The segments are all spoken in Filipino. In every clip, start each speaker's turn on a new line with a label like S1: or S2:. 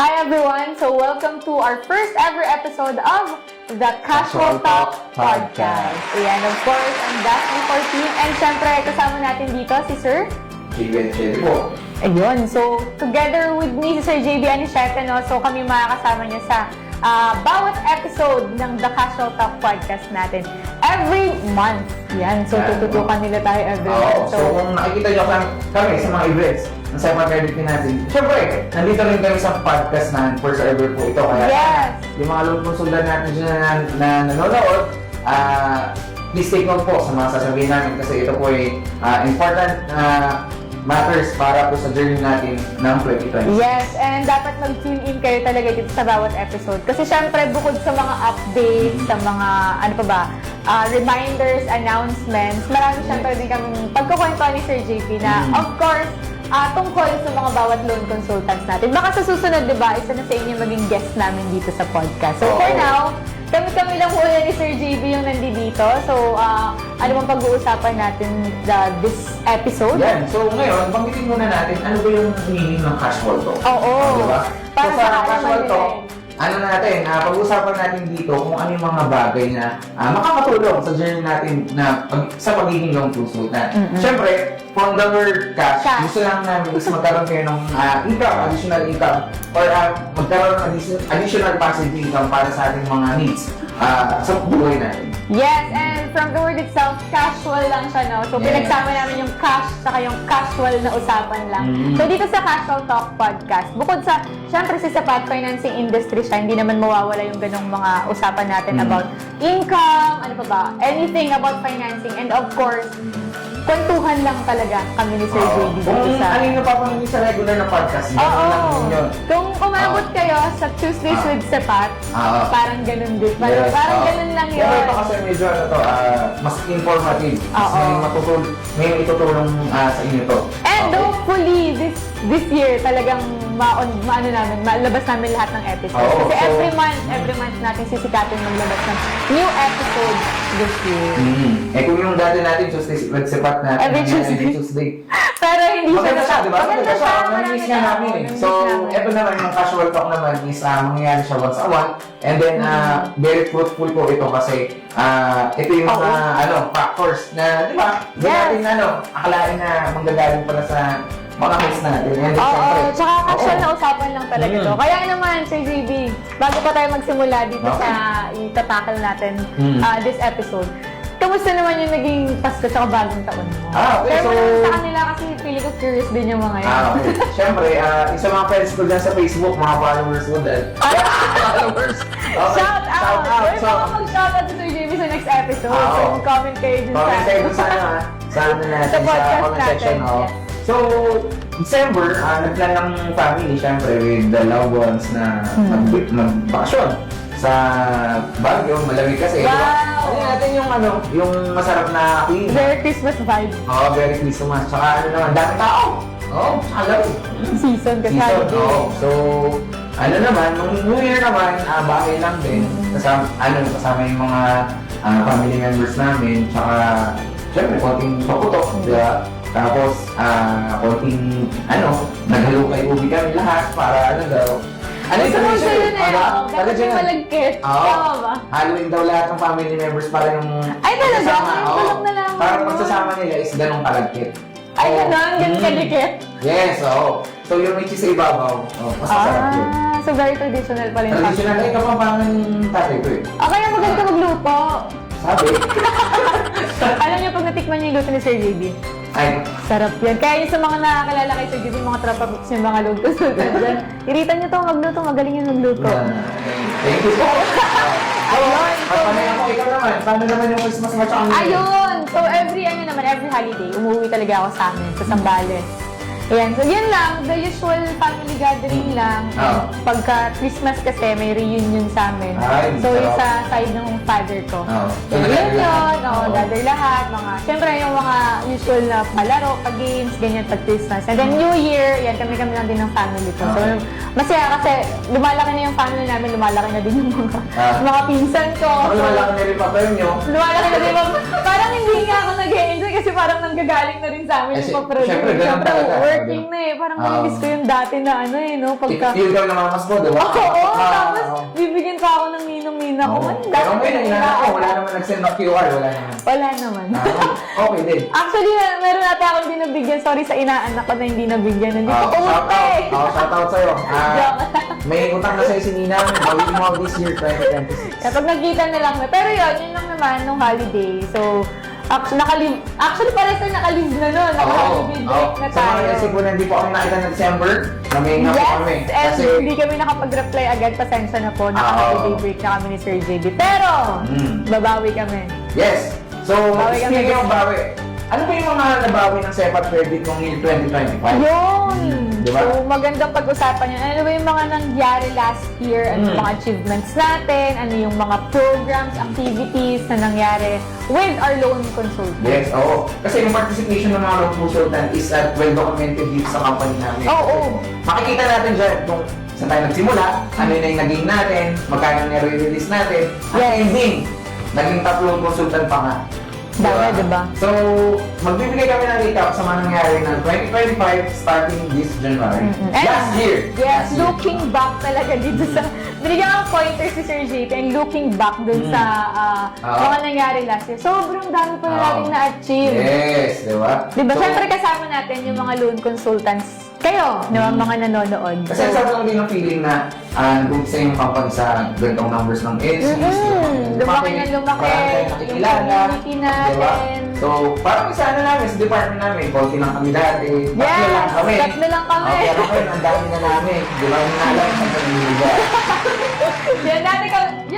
S1: Hi everyone! So welcome to our first ever episode of the Casual Talk Podcast. And of course, I'm Daphne 14 and syempre kasama natin dito si Sir
S2: JB po.
S1: Ayun, so together with me si Sir JB Anichete, no? So kami makakasama niya sa bawat episode ng The Casual Talk Podcast natin. Every month. Yan, so tututukan nila tayo every month.
S2: So kung nakikita nyo kami sa mga events ng Cyber Credit natin, syempre, nandito rin kami sa podcast na first ever po ito. Kaya yung mga loan consultant natin dyan na nanonood, please take note po sa mga sasabihin namin kasi ito po ay important matters para po sa journey natin ng 2020.
S1: Yes, and dapat mag-tune in kayo talaga dito sa bawat episode. Kasi syempre, bukod sa mga updates, sa mga, ano pa ba, reminders, announcements, marami syempre din kami pagkukwentuhan ni Sir JP na, of course, tungkol sa mga bawat loan consultants natin. Baka sa susunod, di ba, isa na sa inyo maging guest namin dito sa podcast. So for now, kami lang muna ni Sir JB yung nandito. So, ano bang pag-uusapan natin this episode?
S2: Yan. So, ngayon, banggitin muna natin ano ba yung meaning ng casual talk.
S1: Oo.
S2: Diba?
S1: Para
S2: so,
S1: sa
S2: casual talk, ano natin, pag-uusapan natin dito kung ano yung mga bagay na makakatulong sa journey natin na sa pagiging loan consultant. Siyempre, from the word cash, gusto lang namin is magkaroon kayo ng income, additional income, or magkaroon ng additional passive income para sa ating mga needs sa buhay natin.
S1: Yes, and from the word itself, casual lang siya, no? So, pinagsama namin yung cash saka yung casual na usapan lang. So, dito sa Casual Talk Podcast, bukod sa, syempre sa sapat financing industry siya, hindi naman mawawala yung ganong mga usapan natin about income, ano pa ba, anything about financing, and of course, kwentuhan lang talaga kami ni Sir JB dito sa...
S2: Ano yung napapanood sa regular na podcast?
S1: Kung umabot kayo sa Tuesdays with Sapat, parang ganun din. Parang ganun lang yun.
S2: Pero ito kasi medyo mas informative. May itutulong sa inyo to.
S1: And hopefully, this year talagang malabas namin lahat ng episodes. Kasi every month natin sisikatin maglabas ng new episode this year.
S2: Kung yung dati natin, Tuesdays with Sapat na
S1: every Tuesday. Pero hindi siya
S2: maganda siya, di ba?
S1: Maganda siya.
S2: Namiss nga namin eh. So, ito naman yung casual talk naman is mangyayari siya once a month. And then, very fruitful po ito kasi ito yung mga factors na, di ba? Hindi natin akalain na manggagaling pala sa mga host natin.
S1: Tsaka casual na usapan lang talaga ito. Kaya naman, Sir JB, bago pa tayo magsimula dito sa itatakal natin this episode, kamusta naman yung naging Pasko sa bagong taon mo?
S2: Okay,
S1: sa kanila kasi feeling ko curious din yung mga yun.
S2: Okay. Siyempre, isa mga friends ko dyan sa Facebook, mga followers ko dyan. Followers! Okay.
S1: Shout out! Uy,
S2: So,
S1: baka mag-shout out to Sir JB sa next episode. So, comment kayo dun
S2: comment kayo dun sa comment section. So, December, nagplan ng family, siyempre, with the loved ones na mag-bakasyon sa Baguio, malamig kasi.
S1: Wow!
S2: Ano natin yung masarap na klima.
S1: Very Christmas vibe.
S2: Very Christmas. Tsaka dami tao. Alam.
S1: Season kasi.
S2: So, naman, nung New Year naman, bahay lang din. Kasama yung mga family members namin. Tsaka, syempre, konting paputok. Diba? Tapos, konting, naghalukay ubi kami lahat para daw.
S1: Gusto mo sa'yo na yun, dapat yung malagkit. Tama ba?
S2: Halloween daw lahat ng family members para yung...
S1: Ay, talaga? Tulog na lang.
S2: Para pagsasama nila is ganong kalagkit.
S1: Ay, ganun kadikit?
S2: Yes, So yung may cheese sa ibabaw, mas masarap yun.
S1: So very traditional pala yung
S2: Traditional, kapampangan ng tatay ko eh.
S1: Kaya maganda magluto.
S2: Sabi?
S1: Alam niyo, pag natikman niyo yung luto ni Sir JB,
S2: Ay,
S1: sarap yan. Kaya yung sa mga nakakilala kay Sir JB, mga tropa books yung mga luto dyan, iritan niyo to magluto, magaling yung magluto.
S2: Thank you po.
S1: Ayun.
S2: Ikaw naman, paano naman yung Christmas mo tsaka
S1: Ayun! So every holiday, umuwi talaga ako sa amin, sa Zambales. Ayan, so yun lang, the usual family gathering lang. Pagka Christmas kasi, may reunion sa amin. So yung sa side ng father ko. So reunion, gather lahat, siyempre yung mga usual na palaro, pa-games, ganyan pag Christmas. And then New Year, yan, kami lang din ng family ko. So masaya kasi lumalaki na yung family namin, lumalaki na din yung mga pinsan ko.
S2: Lumalaki na rin pa tayo nyo.
S1: Lumalaki na din parang hindi nga ako nag-enjoy kasi parang nanggagaling na rin sa amin
S2: Kasi,
S1: yung paproduce.
S2: syempre, ganun talaga.
S1: Working na eh. Parang namiss ko yung dati na ano eh, no? Pagka...
S2: Yung ikaw namamas mo, di ba?
S1: Oo, tapos bibigyan pa ako ng ninong-nina ko. Man,
S2: Pero ngayon, inaanak ko, wala naman nag-send ng QR, wala naman.
S1: Wala naman.
S2: Okay din.
S1: Actually, meron natin akong hindi nabigyan. Sorry sa inaanak ko na hindi nabigyan. Hindi ko
S2: Shoutout. Shoutout sa'yo.
S1: Joke.
S2: May utang na sa'yo si Nina. Gawin mo this year, 2026.
S1: Kapag nakita na lang. Pero yun lang naman nung holiday. So, actually pares na naka-leave na nun. Naka-holiday break na
S2: Sa mga
S1: tayo.
S2: kasi po na hindi po kami nakita ng December, namayin na po kami.
S1: Yes, and hindi kami nakapag-reply agad. Pasensya na po. Naka-holiday break na kami ni Sir JB. Pero, babawi kami.
S2: Yes. So,
S1: Bawi kami.
S2: speaking of bawi, ano ba yung mga nabawi ng Sepat Credit noong year 2025?
S1: Yun!
S2: Diba?
S1: So, magandang pag-usapan yun. Ano ba yung mga nangyari last year? Ano yung mga achievements natin? Ano yung mga programs, activities na nangyari with our loan consultant?
S2: Yes, oo. Kasi yung participation ng mga loan consultant is well-documented dito sa company namin.
S1: Oo.
S2: Makikita natin dyan kung saan tayo nagsimula, ano yung naging natin, magkano yung release natin, at ending, naging tatlong consultant pa nga.
S1: Dami, diba?
S2: So, magbibigay kami ng recap sa mga nangyari ng 2025 starting this January. Last year!
S1: Yes,
S2: Last year.
S1: looking back talaga dito sa... Binigyan ako pointer si Sir JP and looking back dun sa mga nangyari last year. Sobrang dami pa na natin na-achieve.
S2: Yes, di ba?
S1: Diba?
S2: So,
S1: Siyempre kasama natin yung mga loan consultants. Kayo, mga nanonood.
S2: kasi sa lang din ang feeling na nag-umpisa yung company sa gantong numbers ng LCs.
S1: Lumaki na lumaki.
S2: Yung
S1: community natin.
S2: So, parang sa ano namin, sa department namin, konti lang kami dati. Tatlo lang kami.
S1: Tatlo lang kami.
S2: Pero ngayon, ang dami na namin. Di ba? Yung nalang sa pamilya.
S1: Yan, dati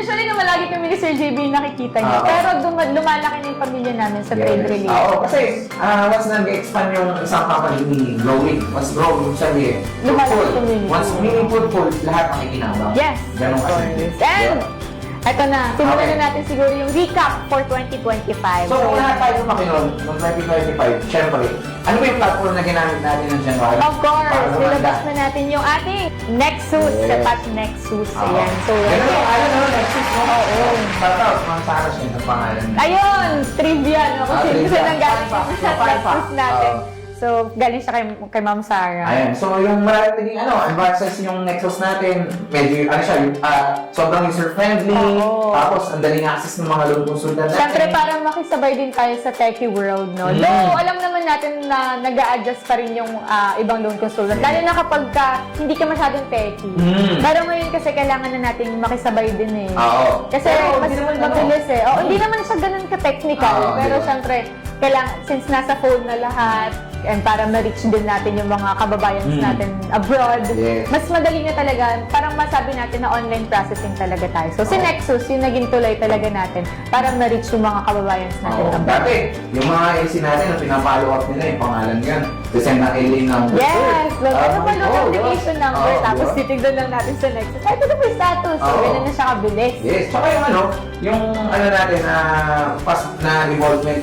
S1: usually naman lagi kami ni Sir JB nakikita niyo. Pero lumalaki na yung pamilya namin sa trade relations.
S2: Oo, kasi once nag-expand yung isang company, growing. Once growing, sabi
S1: Lumalaki
S2: fruitful.
S1: community.
S2: Once meaningful, lahat makikinabang.
S1: Yes,
S2: Ganon
S1: of
S2: kasi.
S1: course. And, eto na, simulan
S2: Okay.
S1: na natin siguro yung recap for 2025.
S2: So, kung lahat tayo makinon, noong 2025, syempre, ano ba yung platform na ginamit natin ng January?
S1: Of course,
S2: Para
S1: nilabas
S2: lumanda.
S1: na natin yung ating Nexus,
S2: Yes.
S1: Sepat Nexus. Ayan, so,
S2: Ganun yung ano, no? Nexus, no?
S1: Oo.
S2: Shoutout, mga Saras yun, ang pangalan niya.
S1: ayun, trivia, no? Kasi
S2: Trivia.
S1: kasi nanggaling
S2: Fun fact,
S1: sa
S2: fun fact.
S1: Nexus natin. So, galing siya kay Ma'am Sarah.
S2: Ayan, so yung maraming naging advances yung Nexus natin, medyo, sobrang user-friendly,
S1: Oo.
S2: tapos ang daling access ng mga loan consultant natin.
S1: Siyempre, parang makisabay din tayo sa techie world, no? Though, alam naman natin na nag-a-adjust pa rin yung ibang loan consultant. Lalo na kapag hindi ka masyadong techie. Pero ngayon kasi kailangan na natin makisabay din eh.
S2: Oo.
S1: Kasi
S2: Pero,
S1: mas
S2: hindi naman
S1: mabilis eh. Hindi naman siya ganun ka-technical.
S2: Oo,
S1: pero
S2: diba?
S1: siyempre, since nasa phone na lahat, and para ma-reach din natin yung mga kababayan natin abroad,
S2: Yes.
S1: mas madali na talaga, parang masabi natin na online processing talaga tayo. So, si Nexus, yung naging tulay talaga natin para ma-reach yung mga kababayan natin
S2: Oo.
S1: abroad.
S2: Dati, yung mga LC natin, ang pinapalo up nila, yung pangalan yan. Send na LA number.
S1: Yes! Well, ano pa loan
S2: Oo,
S1: application
S2: diba?
S1: number,
S2: Oo,
S1: tapos
S2: diba?
S1: titignan lang natin sa Nexus. Ay, ito na po yung status. So,
S2: Oo.
S1: ganun na siya kabilis.
S2: Yes, tsaka yung yung natin, fast na evolvement,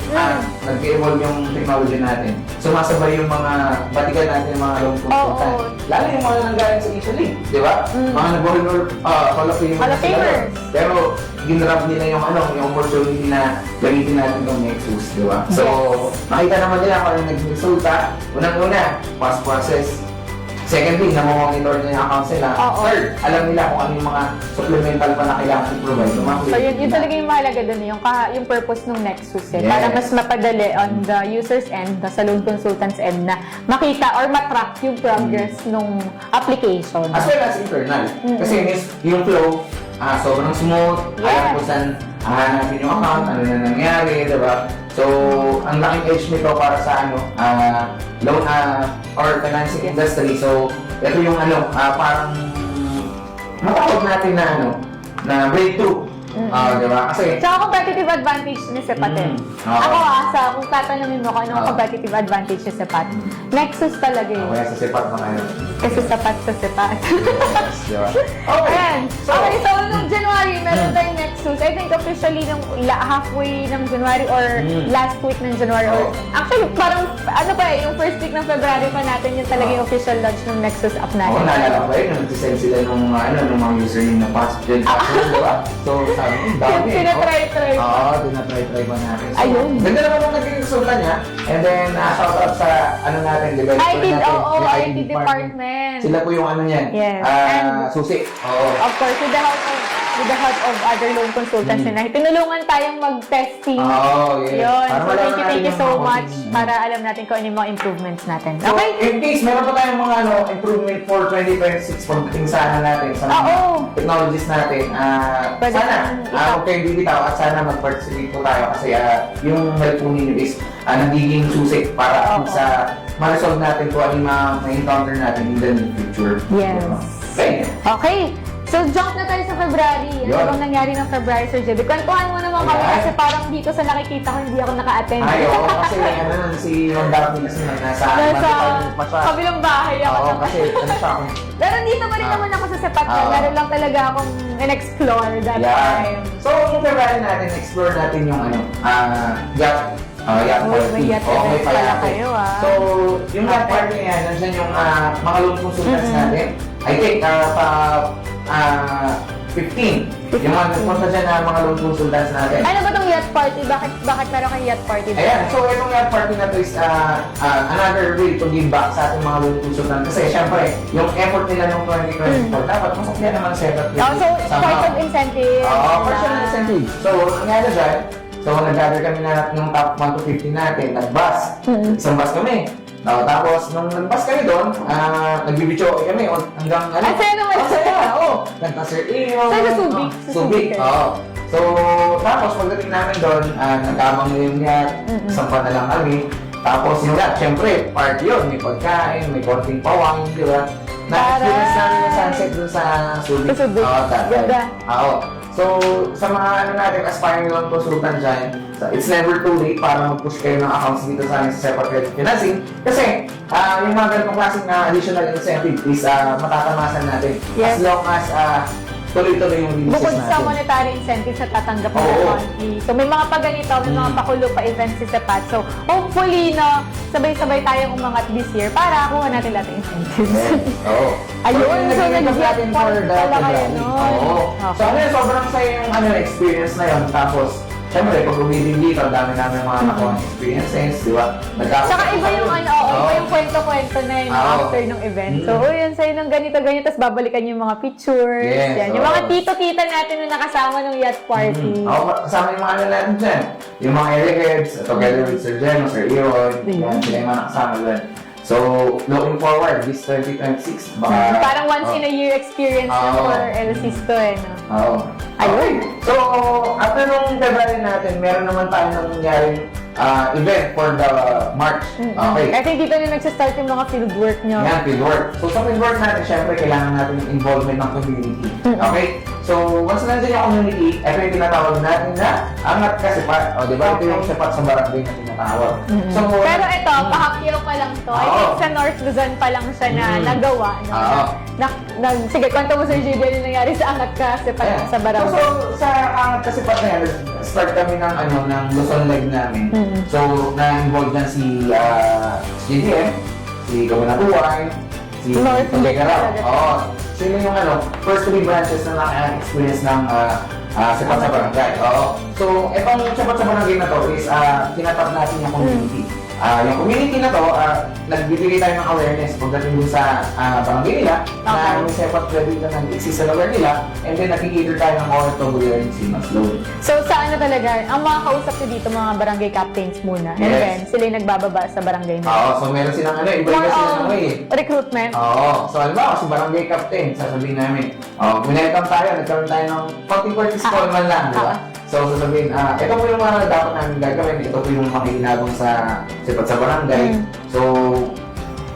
S2: nag-evolve yung technology natin. Sumasabay yung mga batikan natin, yung mga loan consultant.
S1: Oo.
S2: Lalo yung mga nanggaling sa Italy, di ba? Mga nag-borrow, Hall of Fame.
S1: Hall of Famers.
S2: Pero, ginrab nila yung yung opportunity na gamitin natin yung Nexus, di ba? So, makita naman nila kung ano naging resulta. Unang-una, fast process. Secondly, namomonitor nila yung accounts nila.
S1: Oo.
S2: Third, alam nila kung ano yung mga supplemental pa na kailangan i-provide.
S1: So yun talaga yung mahalaga doon, yung purpose ng Nexus eh.
S2: Yes.
S1: Para mas mapadali on the user's end, sa loan consultant's end na makita or matrack yung progress nung application.
S2: As well as internal. Kasi yung flow, sobrang smooth, alam kung saan hahanapin yung account, ano na nangyari, di ba? So, ang laking edge nito para sa loan or financing industry. So, ito yung parang matawag natin na breakthrough. Di ba? Kasi,
S1: Tsaka competitive advantage ni Sepat eh. Ako kung tatanungin mo kung anong competitive advantage ni Sepat, Nexus talaga eh.
S2: kaya sa sipat na kayo.
S1: Kasi sapat sa Sepat.
S2: Di ba? Okay.
S1: Ayan. Okay, so nung January, meron tayong Nexus. I think officially nung halfway ng January or last week ng January. Or, actually, parang yung first week ng February pa natin yung talaga yung official launch ng Nexus app natin.
S2: Oo, naalala ko yun, nag-send sila nung mga username na password, di ba? So, sabi ko, dami.
S1: Tinatry-try.
S2: Oo, tinatry-try ba natin. So,
S1: Ayun.
S2: Ganda naman ang naging resulta niya. And then, shoutout sa, natin, developer
S1: IT,
S2: natin.
S1: oo,
S2: yung
S1: IT department.
S2: Sila po yung niyan.
S1: Yes.
S2: Susi. Oo.
S1: Of course, with the help of other loan consultants na tinulungan tayong mag-testing.
S2: Oh, yes.
S1: Yun.
S2: Para
S1: So,
S2: malaman
S1: thank
S2: natin
S1: you
S2: yung
S1: so
S2: mga
S1: much
S2: konting-
S1: para alam natin kung ano yung mga improvements natin.
S2: So,
S1: Okay?
S2: in case meron pa tayong mga improvement for 2026 pagdating sa natin, sa mga
S1: Oo.
S2: technologies natin,
S1: Pwede
S2: sana,
S1: natin
S2: huwag kayong bibitaw at sana mag-participate po tayo kasi yung help po ninyo is nagiging susi para
S1: Oo.
S2: sa ma-resolve natin kung ano yung mga ma-encounter natin in the near future.
S1: Yes.
S2: Okay.
S1: Okay. So, jump na tayo sa February. Ano
S2: Yun.
S1: bang nangyari ng February, Sir Jebby? Kwentuhan mo naman kami
S2: Ayan.
S1: kasi parang dito sa nakikita ko, hindi ako naka-attend.
S2: Ay, oo, kasi si Ma'am Daphne kasi nasa
S1: Nasa kabilang bahay ako.
S2: Oo, kasi siya ako.
S1: Pero dito pa rin naman ako sa Sepat na.
S2: Oo.
S1: Meron lang talaga akong in-explore that time.
S2: So, yung February natin, explore natin yung yacht. Yacht
S1: Uy,
S2: party.
S1: may yacht
S2: Oo,
S1: events
S2: may
S1: pala
S2: payate.
S1: kayo,
S2: So, yung yacht party na yan, nandiyan yung mga loan consultants natin. I think, 15. Yung mga nagpunta dyan na mga loan consultants natin.
S1: Ano ba tong yacht party? Bakit meron kang yacht party?
S2: Ayan, so itong yacht party na to is another way to give back sa ating mga loan consultants. Kasi syempre, yung effort nila noong 2024, dapat masakyan naman separate.
S1: Oh, so, part of incentive.
S2: Oo, partial incentive. So, nangyari dyan, so nag-gather kami na ng top 1 to 15 natin, nag-bus. Isang bus kami. No, tapos, nung nag-bus kami doon, nagbibidyo kami hanggang
S1: Ang saya naman.
S2: Ang saya, oo. Nagpa-Sir Iyo.
S1: Sa Subic? Sa
S2: Subic,
S1: Subic,
S2: oo. So, tapos pagdating namin doon, nagkabang na yung yacht, sampa na lang kami. Tapos yung yacht, syempre, party yun. May pagkain, may konting pawang, di ba? Na-experience namin yung sunset doon sa Subic.
S1: Sa Subic.
S2: Oo,
S1: Ganda.
S2: Oo. So, sa mga natin, aspiring loan consultant dyan, it's never too late para mag-push kayo ng accounts dito sa amin sa Sepa Credit Financing. Kasi, yung mga ganitong klaseng additional incentive is matatamasan natin.
S1: Yes.
S2: As long as tuloy-tuloy yung releases
S1: Bukod
S2: natin.
S1: sa monetary incentives na tatanggap mo
S2: Oo.
S1: monthly. So, may mga pagganito, may mga pakulo pa events si Sepat. So, hopefully, no, sabay-sabay tayong umangat this year para kuha natin lahat ng incentives.
S2: Yes. Oo.
S1: Ayun, so
S2: nag-iingat natin for
S1: nag-jet
S2: that
S1: pala kayo
S2: rally.
S1: nun.
S2: Oo. So,
S1: Okay.
S2: sobrang saya yung experience na yun. Tapos, syempre, pag umitin dito, ang dami namin mga nakuha experiences, di ba?
S1: Tsaka iba yung iba yung kwento-kwento na yun
S2: Oo.
S1: after ng event. So, yun, sa'yo ng ganito-ganito, tapos babalikan yung mga pictures.
S2: Yes,
S1: yan. Yung
S2: oo.
S1: mga tito-tita natin na nakasama ng yacht party.
S2: Oo, kasama yung mga natin dyan. Yung mga area heads, together with Sir Jen, Sir Ion, yan, sila yung mga nakasama dyan. So, looking forward, this 2026, baka...
S1: Parang once in a year experience na
S2: Oo.
S1: for LCs to eh, no?
S2: Oo.
S1: Ayun.
S2: So, after nung February natin, meron naman tayo nangyaring event for the March. Okay.
S1: I think dito na nagsistart yung mga field work nyo.
S2: Yan, fieldwork. So, sa fieldwork natin, syempre, kailangan natin yung involvement ng community. Okay? So, once nandiyan yung community, ito yung tinatawag natin na angat ka sipat. O, di ba? Ito yung sipat sa barangay na tinatawag. So,
S1: Pero ito, pahapyaw pa lang to. I
S2: Oo.
S1: think sa North Luzon pa lang siya na nagawa. No?
S2: Oo.
S1: Sige, kwento mo Sir JD, ano nangyari sa angat ka
S2: Ayan.
S1: sa barangay.
S2: So, sa angat ka sipat na yan, start kami ng, ng Luzon leg namin. So, na-involve dyan si JDM, si Kabanatuan, si
S1: North
S2: Pagkagaraw.
S1: Luzon.
S2: Oo. Sino yung first 3 branches na naka-experience ng sipat sa barangay. Oo. So, itong sipat sa barangay na to is tinatap natin yung community. Yung community na to, nagbibigay tayo ng awareness pagdating dun sa barangay nila na yung sepat credit na nag-exist sa lugar nila, and then nakikita tayo ng OFW and CMAS loan.
S1: So, sa ano talaga, ang mga kausap ko dito, mga barangay captains muna. And
S2: Yes.
S1: then, sila yung nagbababa sa barangay nila.
S2: Oo, so meron silang iba-iba sila ng way.
S1: Recruitment.
S2: Oo, so halimbawa, si barangay captain, sasabihin namin, winelcome tayo, nagkaroon tayo ng konting call man lang, di ba? So, sasabihin, ito po yung mga dapat namin gagawin, ito po yung makikinabong sa sipat sa barangay. So,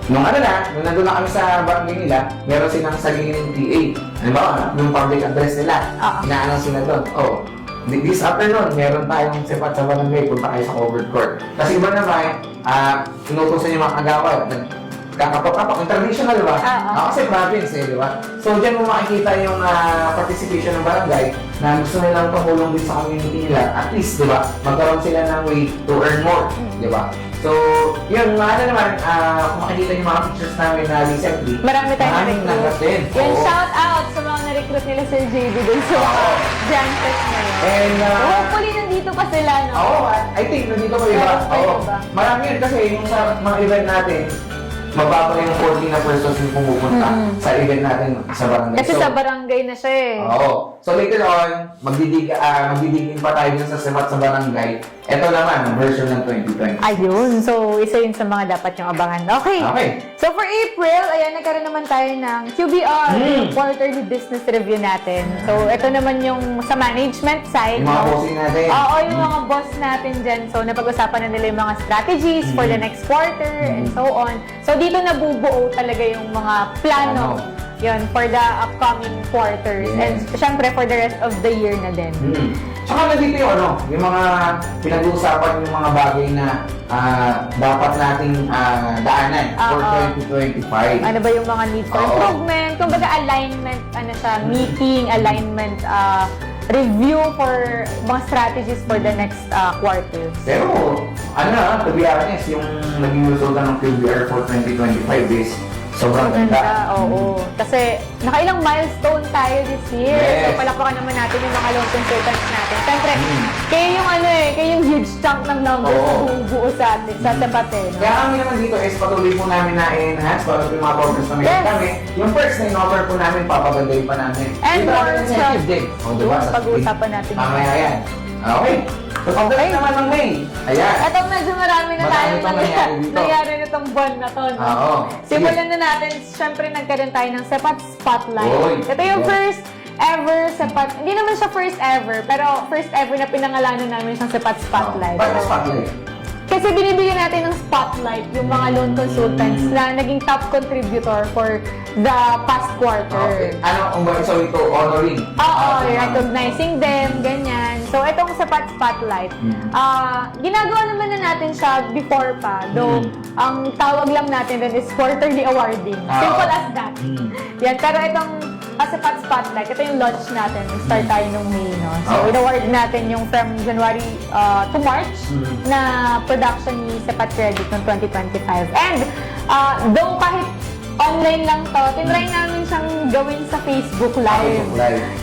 S2: nung nung nandun na kami sa barangay nila, meron silang sariling PA. Halimbawa, yung public address nila, ina-announce sila doon. This afternoon, meron tayong sipat sa barangay, punta kayo sa covered court. Kasi iba naman, inutusan yung mga agawad, kakapak-kapak, yung traditional, di ba? Kasi province di ba? So, dyan mo makikita yung participation ng barangay na gusto nilang tumulong din sa community nila. At least, di ba? Magkaroon sila ng way to earn more, di ba? So, yun, naman, kung makikita yung mga pictures namin na recently,
S1: Marami tayong
S2: maraming
S1: na-recruit.
S2: din.
S1: Yan,
S2: Oo.
S1: shout out sa mga na-recruit balik nila Sir JB dun sa mga Grand Fest na yun.
S2: And,
S1: Hopefully, nandito pa sila, no?
S2: I think nandito ko iba.
S1: Meron ba?
S2: Marami yun kasi yung sa mga event natin, mababa yung 40 na persons yung pumupunta sa event natin sa barangay.
S1: Kasi sa barangay na siya eh.
S2: Oo. So later on, magdidigin pa tayo dun sa semat sa barangay. Ito naman, ang version ng 2020.
S1: Ayun. So, isa yun sa mga dapat yung abangan. Okay.
S2: Okay.
S1: So, for April, ayan, nagkaroon naman tayo ng QBR, yung quarterly business review natin. So, ito naman yung sa management side.
S2: Yung mga bossing natin.
S1: Oo, yung mga boss natin dyan. So, napag-usapan na nila yung mga strategies for the next quarter and so on. So, dito nabubuo talaga yung mga plano. Yun, for the upcoming quarters.
S2: Yes.
S1: And, syempre, for the rest of the year na din.
S2: Tsaka nandito yung mga pinag-uusapan yung mga bagay na dapat nating daanan for 2025.
S1: Ano ba yung mga need for improvement? Kumbaga alignment, meeting, alignment, review for mga strategies for the next quarters.
S2: Pero, to be honest, yung naging resulta ng QBR for 2025 is sobrang ganda.
S1: Oo. Kasi nakailang milestone tayo this year.
S2: Yes.
S1: So palakpakan naman natin yung mga loan consultants natin. Siyempre, kayo yung kayo yung huge chunk ng numbers na bumubuo sa atin, sa Sepate. No?
S2: Kaya kami naman dito is patuloy po namin na i-enhance para yung mga progress na meron kami. Yung first na in-offer po namin, papagandahin pa namin.
S1: And more
S2: incentive din. Diba?
S1: Pag-uusapan natin.
S2: Mamaya yan. Okay. So, pagdating naman ng May. Ayan.
S1: Ito medyo marami na tayong nangyari nitong buwan na to. No?
S2: Oo.
S1: Simulan na natin, syempre nagkaroon tayo ng Sepat Spotlight. Ito yung first ever Sepat, hindi naman siya first ever, pero first ever na pinangalanan namin siyang Sepat Spotlight.
S2: Bakit Spotlight?
S1: Kasi binibigyan natin ng spotlight yung mga loan consultants na naging top contributor for the past quarter.
S2: Okay. So ito, honoring?
S1: Oo, recognizing them, ganyan. So, itong Sepat Spotlight, ginagawa naman na natin siya before pa. Though, ang tawag lang natin din is quarterly awarding. Simple as that. Yan, pero itong Sepat Spotlight, ito yung launch natin. Start tayo nung May, no? So, in-award natin yung from January to March na production ni Sepat Credit noong 2025. And, though kahit online lang to, tinry namin siyang gawin sa Facebook Live.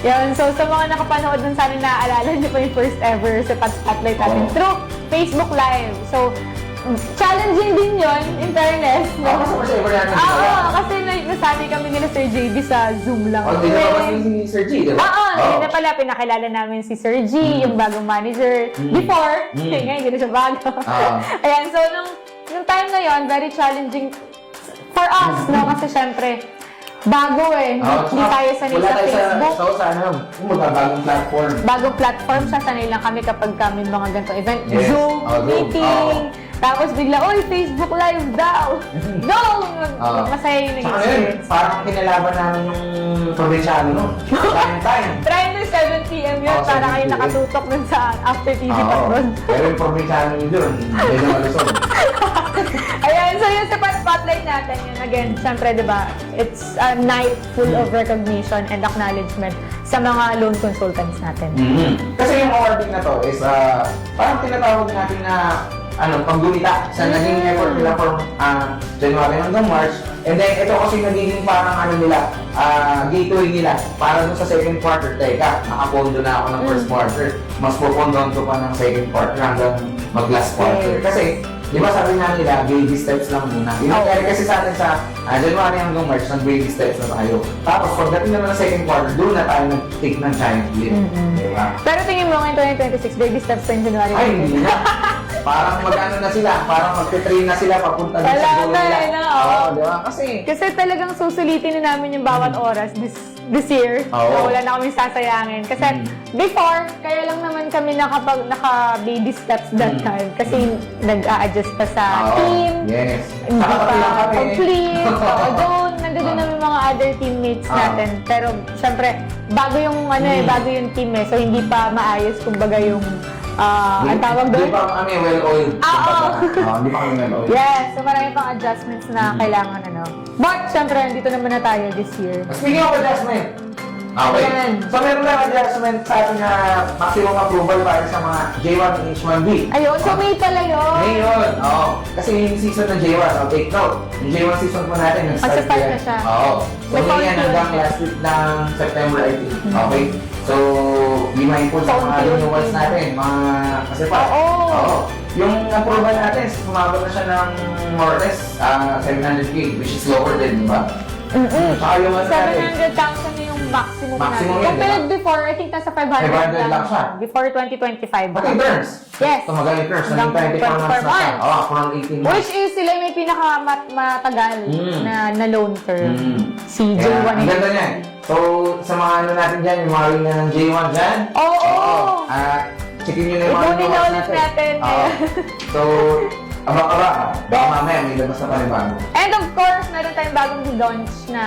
S1: Yan, so sa mga nakapanood dun, sana naaalala niyo pa yung first ever Sepat Spotlight natin through Facebook Live. So, challenging din yun, in fairness. No? Kasi nasabi kami nila Sir JB sa Zoom lang.
S2: Hindi na ba si Sir G, di ba?
S1: Hindi na pala, pinakilala namin si Sir G, yung bagong manager. Before, ngayon, hindi na siya bago. Ayan, so nung time na yon, very challenging for us, no? Kasi syempre, bago hindi tayo sanay sa Facebook.
S2: Bagong platform.
S1: Bagong platform siya, sanay lang kami kapag kami mga ganitong event. Zoom, meeting, tapos bigla, Facebook Live daw! Go! Masaya yung nag-experience.
S2: Parang kinalaban namin yung probinsyano, no? Time.
S1: Try na 7 p.m. yun, para kayo nakatutok dun sa After TV Patron.
S2: Pero yung probinsyano yun doon, hindi na malusog.
S1: Ayan, so yung Sepat Spotlight natin, yun again, syempre, di ba, it's a night full of recognition and acknowledgement sa mga loan consultants natin.
S2: Kasi yung awarding na to is, parang tinatawag natin na paggulita sa naging effort nila from January hanggang March. And then, ito kasi nagiging parang gateway nila para dun sa second quarter. Teka, nakapondo na ako ng first quarter. Mas pupondon ko pa ng second quarter hanggang mag-last quarter. Kasi, di ba sabi nga nila, baby steps lang muna. Kaya kasi sa atin sa January hanggang March, nag-baby steps na tayo. Tapos, pagdating naman ng second quarter, doon na tayo nag-take ng giant leap. Diba?
S1: Pero tingin mo ngayon 2026, baby steps pa yung January.
S2: Ay, hindi na. Parang mag-ano na sila, parang mag-train na sila papunta din sa goal nila. Diba?
S1: Kasi talagang susulitin na namin yung bawat oras this year. So, wala na kaming sasayangin. Kasi before, kaya lang naman kami naka-baby steps that time. Kasi nag-a-adjust pa sa team.
S2: Yes.
S1: Hindi pa complete. Nandoon namin mga other teammates natin. Pero, syempre, bago yung team So, hindi pa maayos, kumbaga yung ang tawag doon?
S2: Hindi pa kami well-oiled. Hindi pa kami well-oiled.
S1: Yes, so marami pang adjustments na kailangan But, syempre, dito naman na tayo this year.
S2: Speaking of adjustment, okay. So, meron lang adjustment sa ating maximum approval para sa mga J1 and H1B.
S1: Ayun, so May pala yun.
S2: May yun, Kasi yung season ng J1, take note. Yung J1 season po natin, nag-start
S1: na siya.
S2: So,
S1: May
S2: yan hanggang last week ng September, I think. Okay? So, be mindful sa mga renewals natin, mga kasi pa. Oo. Yung approval natin, sumabot na siya ng more or less 700K, which is lower din, di ba? Saka yung ano natin,
S1: 700,000 na yung maximum
S2: Maximum
S1: natin.
S2: yan,
S1: Compared
S2: diba?
S1: before, I think nasa 500
S2: lang siya.
S1: Before 2025.
S2: pati terms.
S1: Yes.
S2: Tumagal yung terms, naging
S1: Hanggang
S2: 24 months na siya.
S1: 24 months.
S2: From 18 months.
S1: Which is sila yung may pinakamatagal na loan term. Si
S2: Kaya,
S1: J1.
S2: ang ganda niyan. So, sa mga ano natin dyan, yung mga ring na ng J1 dyan.
S1: Oo!
S2: Checkin nyo na yung mga
S1: Ikunin na
S2: renewals
S1: ulit natin.
S2: Oo. So, abang-abang. Baka mamaya may labas na panibago.
S1: And of course, meron tayong bagong launch na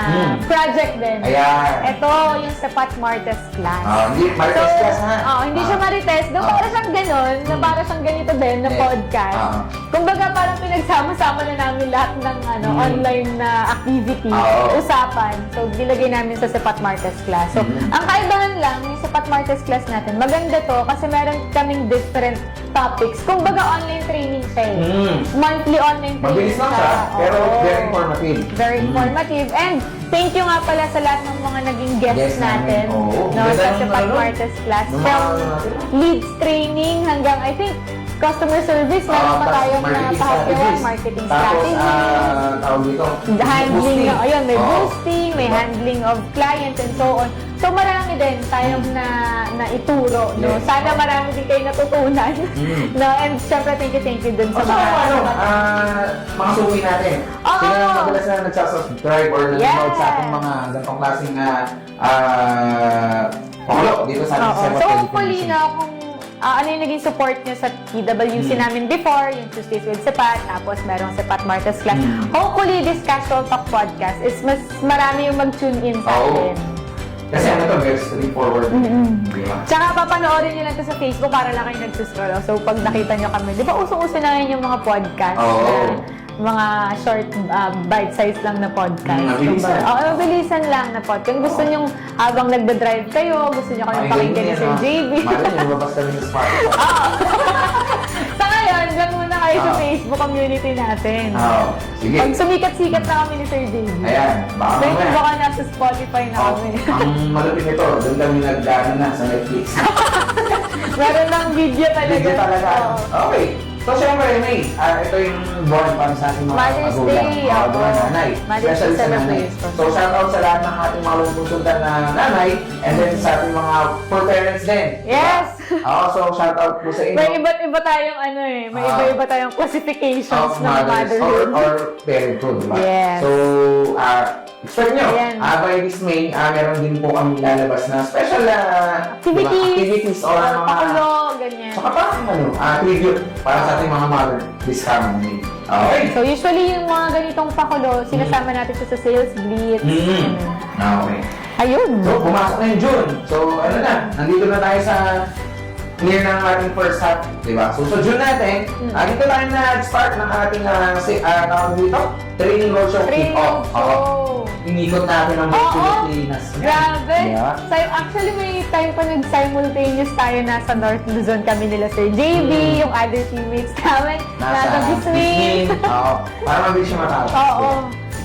S1: project din.
S2: Ayan.
S1: Ito, yung Sapat Martes class.
S2: Hindi, Marites class ha.
S1: Hindi siya Marites. No, para siyang ganun, na para siyang ganito din, na podcast. Kumbaga, parang pinagsama-sama na namin lahat ng online na activity, usapan. So, nilagay namin sa Sapat Martes class. So, ang kaibahan lang, yung Sapat Martes class natin, maganda to kasi meron kaming different topics. Kumbaga, online training siya eh. Monthly online training
S2: Mabilis lang siya, pero very informative.
S1: Very informative. And thank you nga pala sa lahat ng mga naging guests natin. Sa Sapat Martes class. From leads training hanggang, I think, customer service, meron pa tayong napahakiwan, marketing strategy.
S2: Tapos, tawag dito,
S1: handling, ayun, may boosting, may handling of clients and so on. So marami din tayong na ituro, no? Sana marami din kayo natutunan. No? And syempre, thank you din sa mga
S2: mga suwi natin. Sila yung madalas na nagsasubscribe or nanonood sa ating mga ganitong klaseng pakulo dito sa ating
S1: So hopefully na kung ano yung naging support nyo sa PWC namin before, yung Tuesdays with Sapat, tapos merong Sapat Martes class. Hopefully, this Casual Talk podcast is mas marami yung mag-tune in sa atin.
S2: Kasi ano to, very straightforward.
S1: Tsaka papanoorin nyo lang to sa Facebook para lang kayo nagsuscroll. So pag nakita nyo kami, di ba usong-uso na ngayon yung mga podcast na mga short, bite-size lang na podcast.
S2: Mabilisan.
S1: Mabilisan lang na podcast. Kung gusto nyo habang nagda-drive kayo, gusto nyo kami pakinggan ni Sir JB.
S2: Mali, lumabas kami sa Spotify.
S1: Sa ngayon, dyan muna kayo sa Facebook community natin.
S2: Sige.
S1: Pag sumikat-sikat na kami ni Sir JB.
S2: Ayan, baka
S1: Then
S2: mamaya.
S1: baka nasa Spotify na kami.
S2: Ang malapit nito, doon kami nag-ano na sa Netflix.
S1: Meron ng video talaga.
S2: Video talaga. Okay. So, syempre, May, ito yung buwan para sa ating mga
S1: Mother's
S2: magulang.
S1: Day,
S2: Mga nanay.
S1: Mother's
S2: Especially
S1: Day
S2: sa nanay.
S1: celebration.
S2: So, shout out sa lahat ng ating mga lumusundan na nanay and then sa ating mga for parents din.
S1: Yes!
S2: So, shout out po sa inyo.
S1: May iba-iba tayong may iba-iba tayong classifications ng motherhood.
S2: Or parenthood, diba?
S1: Yes.
S2: So, expect nyo,
S1: Ayan.
S2: by this May, meron din po kami lalabas na special activities or mga
S1: pakulo, ganyan.
S2: saka parang tribute para sa ating mga mother this coming May. Okay.
S1: So usually yung mga ganitong pakulo, sinasama natin siya sa sales blitz.
S2: Okay.
S1: Ayun.
S2: So, pumasok na yung June. So, ano na, nandito na tayo sa near ng ating first half, di ba? So, sa June natin, dito tayo na-start ng ating tawag dito, training roadshow kick-off. Inikot natin ang Pilipinas.
S1: Grabe.
S2: Yeah.
S1: So, actually, may time pa nag-simultaneous tayo nasa North Luzon kami nila Sir JB, yung other teammates namin, nasa Biswing.
S2: Para mabilis siya matawag.
S1: Oo.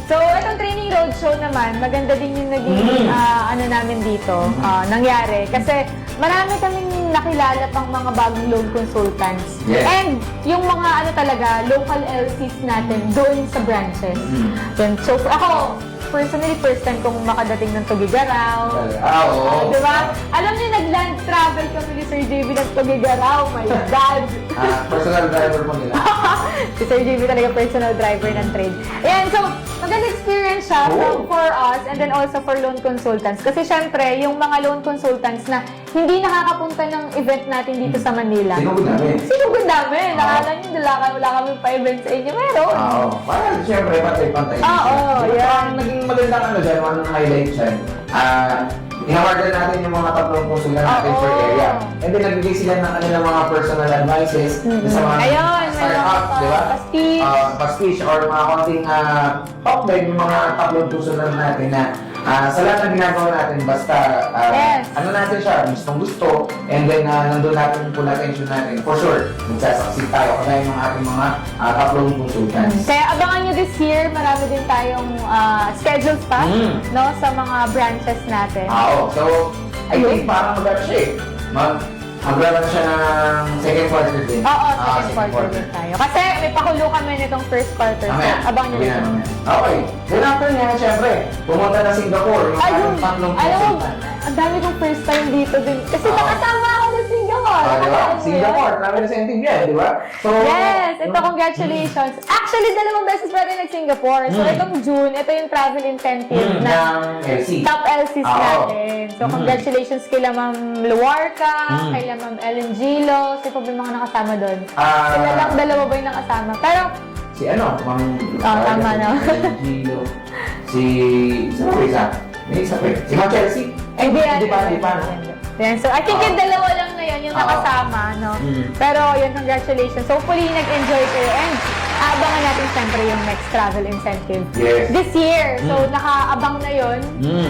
S1: So, itong training roadshow naman, maganda din yung naging namin dito, nangyari. Kasi marami kaming nakilala pang mga bagong loan consultants.
S2: Yes.
S1: And yung mga talaga, local LCs natin doon sa branches. Yun. So, ako, personally, first time kong makadating ng Tugigaraw.
S2: Oo.
S1: Diba? Alam niyo, nag-land travel kami ni Sir JB ng Tugigaraw. My God!
S2: Personal driver mo nila.
S1: Si Sir JB talaga personal driver ng trade. Ayan, so, maganda experience siya for us and then also for loan consultants. Kasi syempre, yung mga loan consultants na hindi nakakapunta ng event natin dito sa Manila.
S2: Sinugod namin.
S1: Sinugod namin. Nakala nyo, wala kami pa-event sa inyo. Meron.
S2: Parang syempre, pantay-pantay.
S1: yan.
S2: Ang naging magandang dyan, one ng highlight dyan, inawardan natin yung mga tatlong consultant natin per area. And then nagbigay sila ng kanilang mga personal advices sa mga startups, di ba?
S1: Pa-speech.
S2: Pa-speech or mga konting top guide yung mga tatlong consultant natin na sa lahat ng ginagawa natin, basta
S1: Yes.
S2: ano natin siya, gustong gusto, and then nandun natin yung full attention natin, for sure, magsasucceed tayo kagaya ng ating mga upload consultants.
S1: Kaya abangan nyo this year, marami din tayong schedules pa, no, sa mga branches natin.
S2: So, I think parang mag-ano siya eh. Mag-run siya ng second quarter din.
S1: Oo, second quarter din tayo. Kasi may pakulo kami nitong first quarter. So, abangan nyo din.
S2: Okay. Then after niya, syempre, pumunta na Singapore. Yung
S1: Ayun,
S2: ating tatlong
S1: alam mo,
S2: consultant.
S1: ang dami kong first time dito din. Kasi nakasama ako sa Singapore.
S2: Diba?
S1: Nakasama mo
S2: Singapore,
S1: yun?
S2: marami na sa MTV yan, di ba? So,
S1: Yes, ito congratulations. Actually, 2 beses pa rin nag-Singapore. So, itong June, ito yung travel incentive na
S2: ng LC.
S1: top LCs
S2: Oo.
S1: natin. So, congratulations kila Ma'am Luarca, kila Ma'am Ellen Gilo. Sino pa ba yung mga nakasama doon? Sila lang, 2 ba yung nakasama? Pero,
S2: Si ano?
S1: tama na.
S2: Gilo. Sino ba isa? May isa pa eh. Si Ma'am Chelsea? Hindi pa.
S1: Yan. So, I think yung 2 lang na yun, yung nakasama, no? Pero, yun, congratulations. So, hopefully, nag-enjoy kayo. And, aabangan natin siyempre yung next travel incentive.
S2: Yes.
S1: This year. So, nakaabang na yun.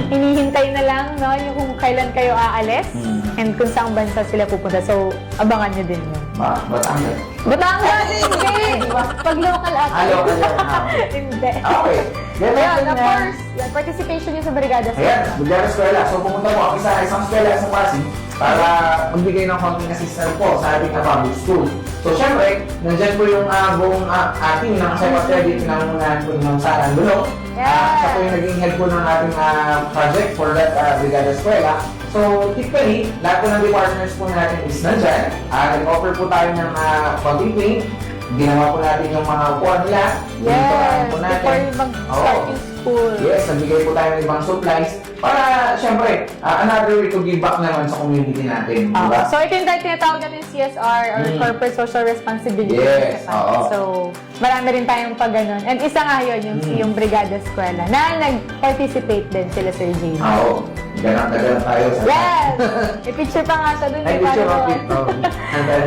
S1: Hinihintay na lang, no? Yung kung kailan kayo aalis. And kung saang bansa sila pupunta. So, abangan nyo din yun.
S2: Batangas.
S1: Batangas! Hindi! Pag local ata.
S2: Local.
S1: Hindi.
S2: Okay. Then,
S1: Ayan,
S2: after
S1: of
S2: na-
S1: course, yan, participation yun sa Brigada.
S2: Ayan, Bulgara Eskwela. So pumunta po ako sa isang eskwela sa Pasig para magbigay ng konting assistance po sa ating public school. So syempre, nandyan po yung buong ating ng secretary, pinangunahan po ng Saran Bulong. Siya po yung naging head po ng ating project for that Brigada Eskwela. So typically, lahat po ng departments po natin is nandyan. Nag-offer po tayo ng konting paint. Ginawa po natin yung mga upuan nila.
S1: Yes,
S2: po
S1: before you mag-start yung school.
S2: Yes, nagbigay po tayo ng ibang supplies para, syempre, another way to give back naman sa community natin. Diba?
S1: So, ito yung tinatawag natin CSR or Corporate Social Responsibility.
S2: Yes,
S1: sa company. So, marami rin tayong pag ganun. And isa nga yun, yung Brigada Eskwela, na nag-participate din sila Sir Jamie.
S2: Oo. Ganang tayo sa...
S1: Yes! I-picture pa nga siya dun.
S2: Ay, picture of it.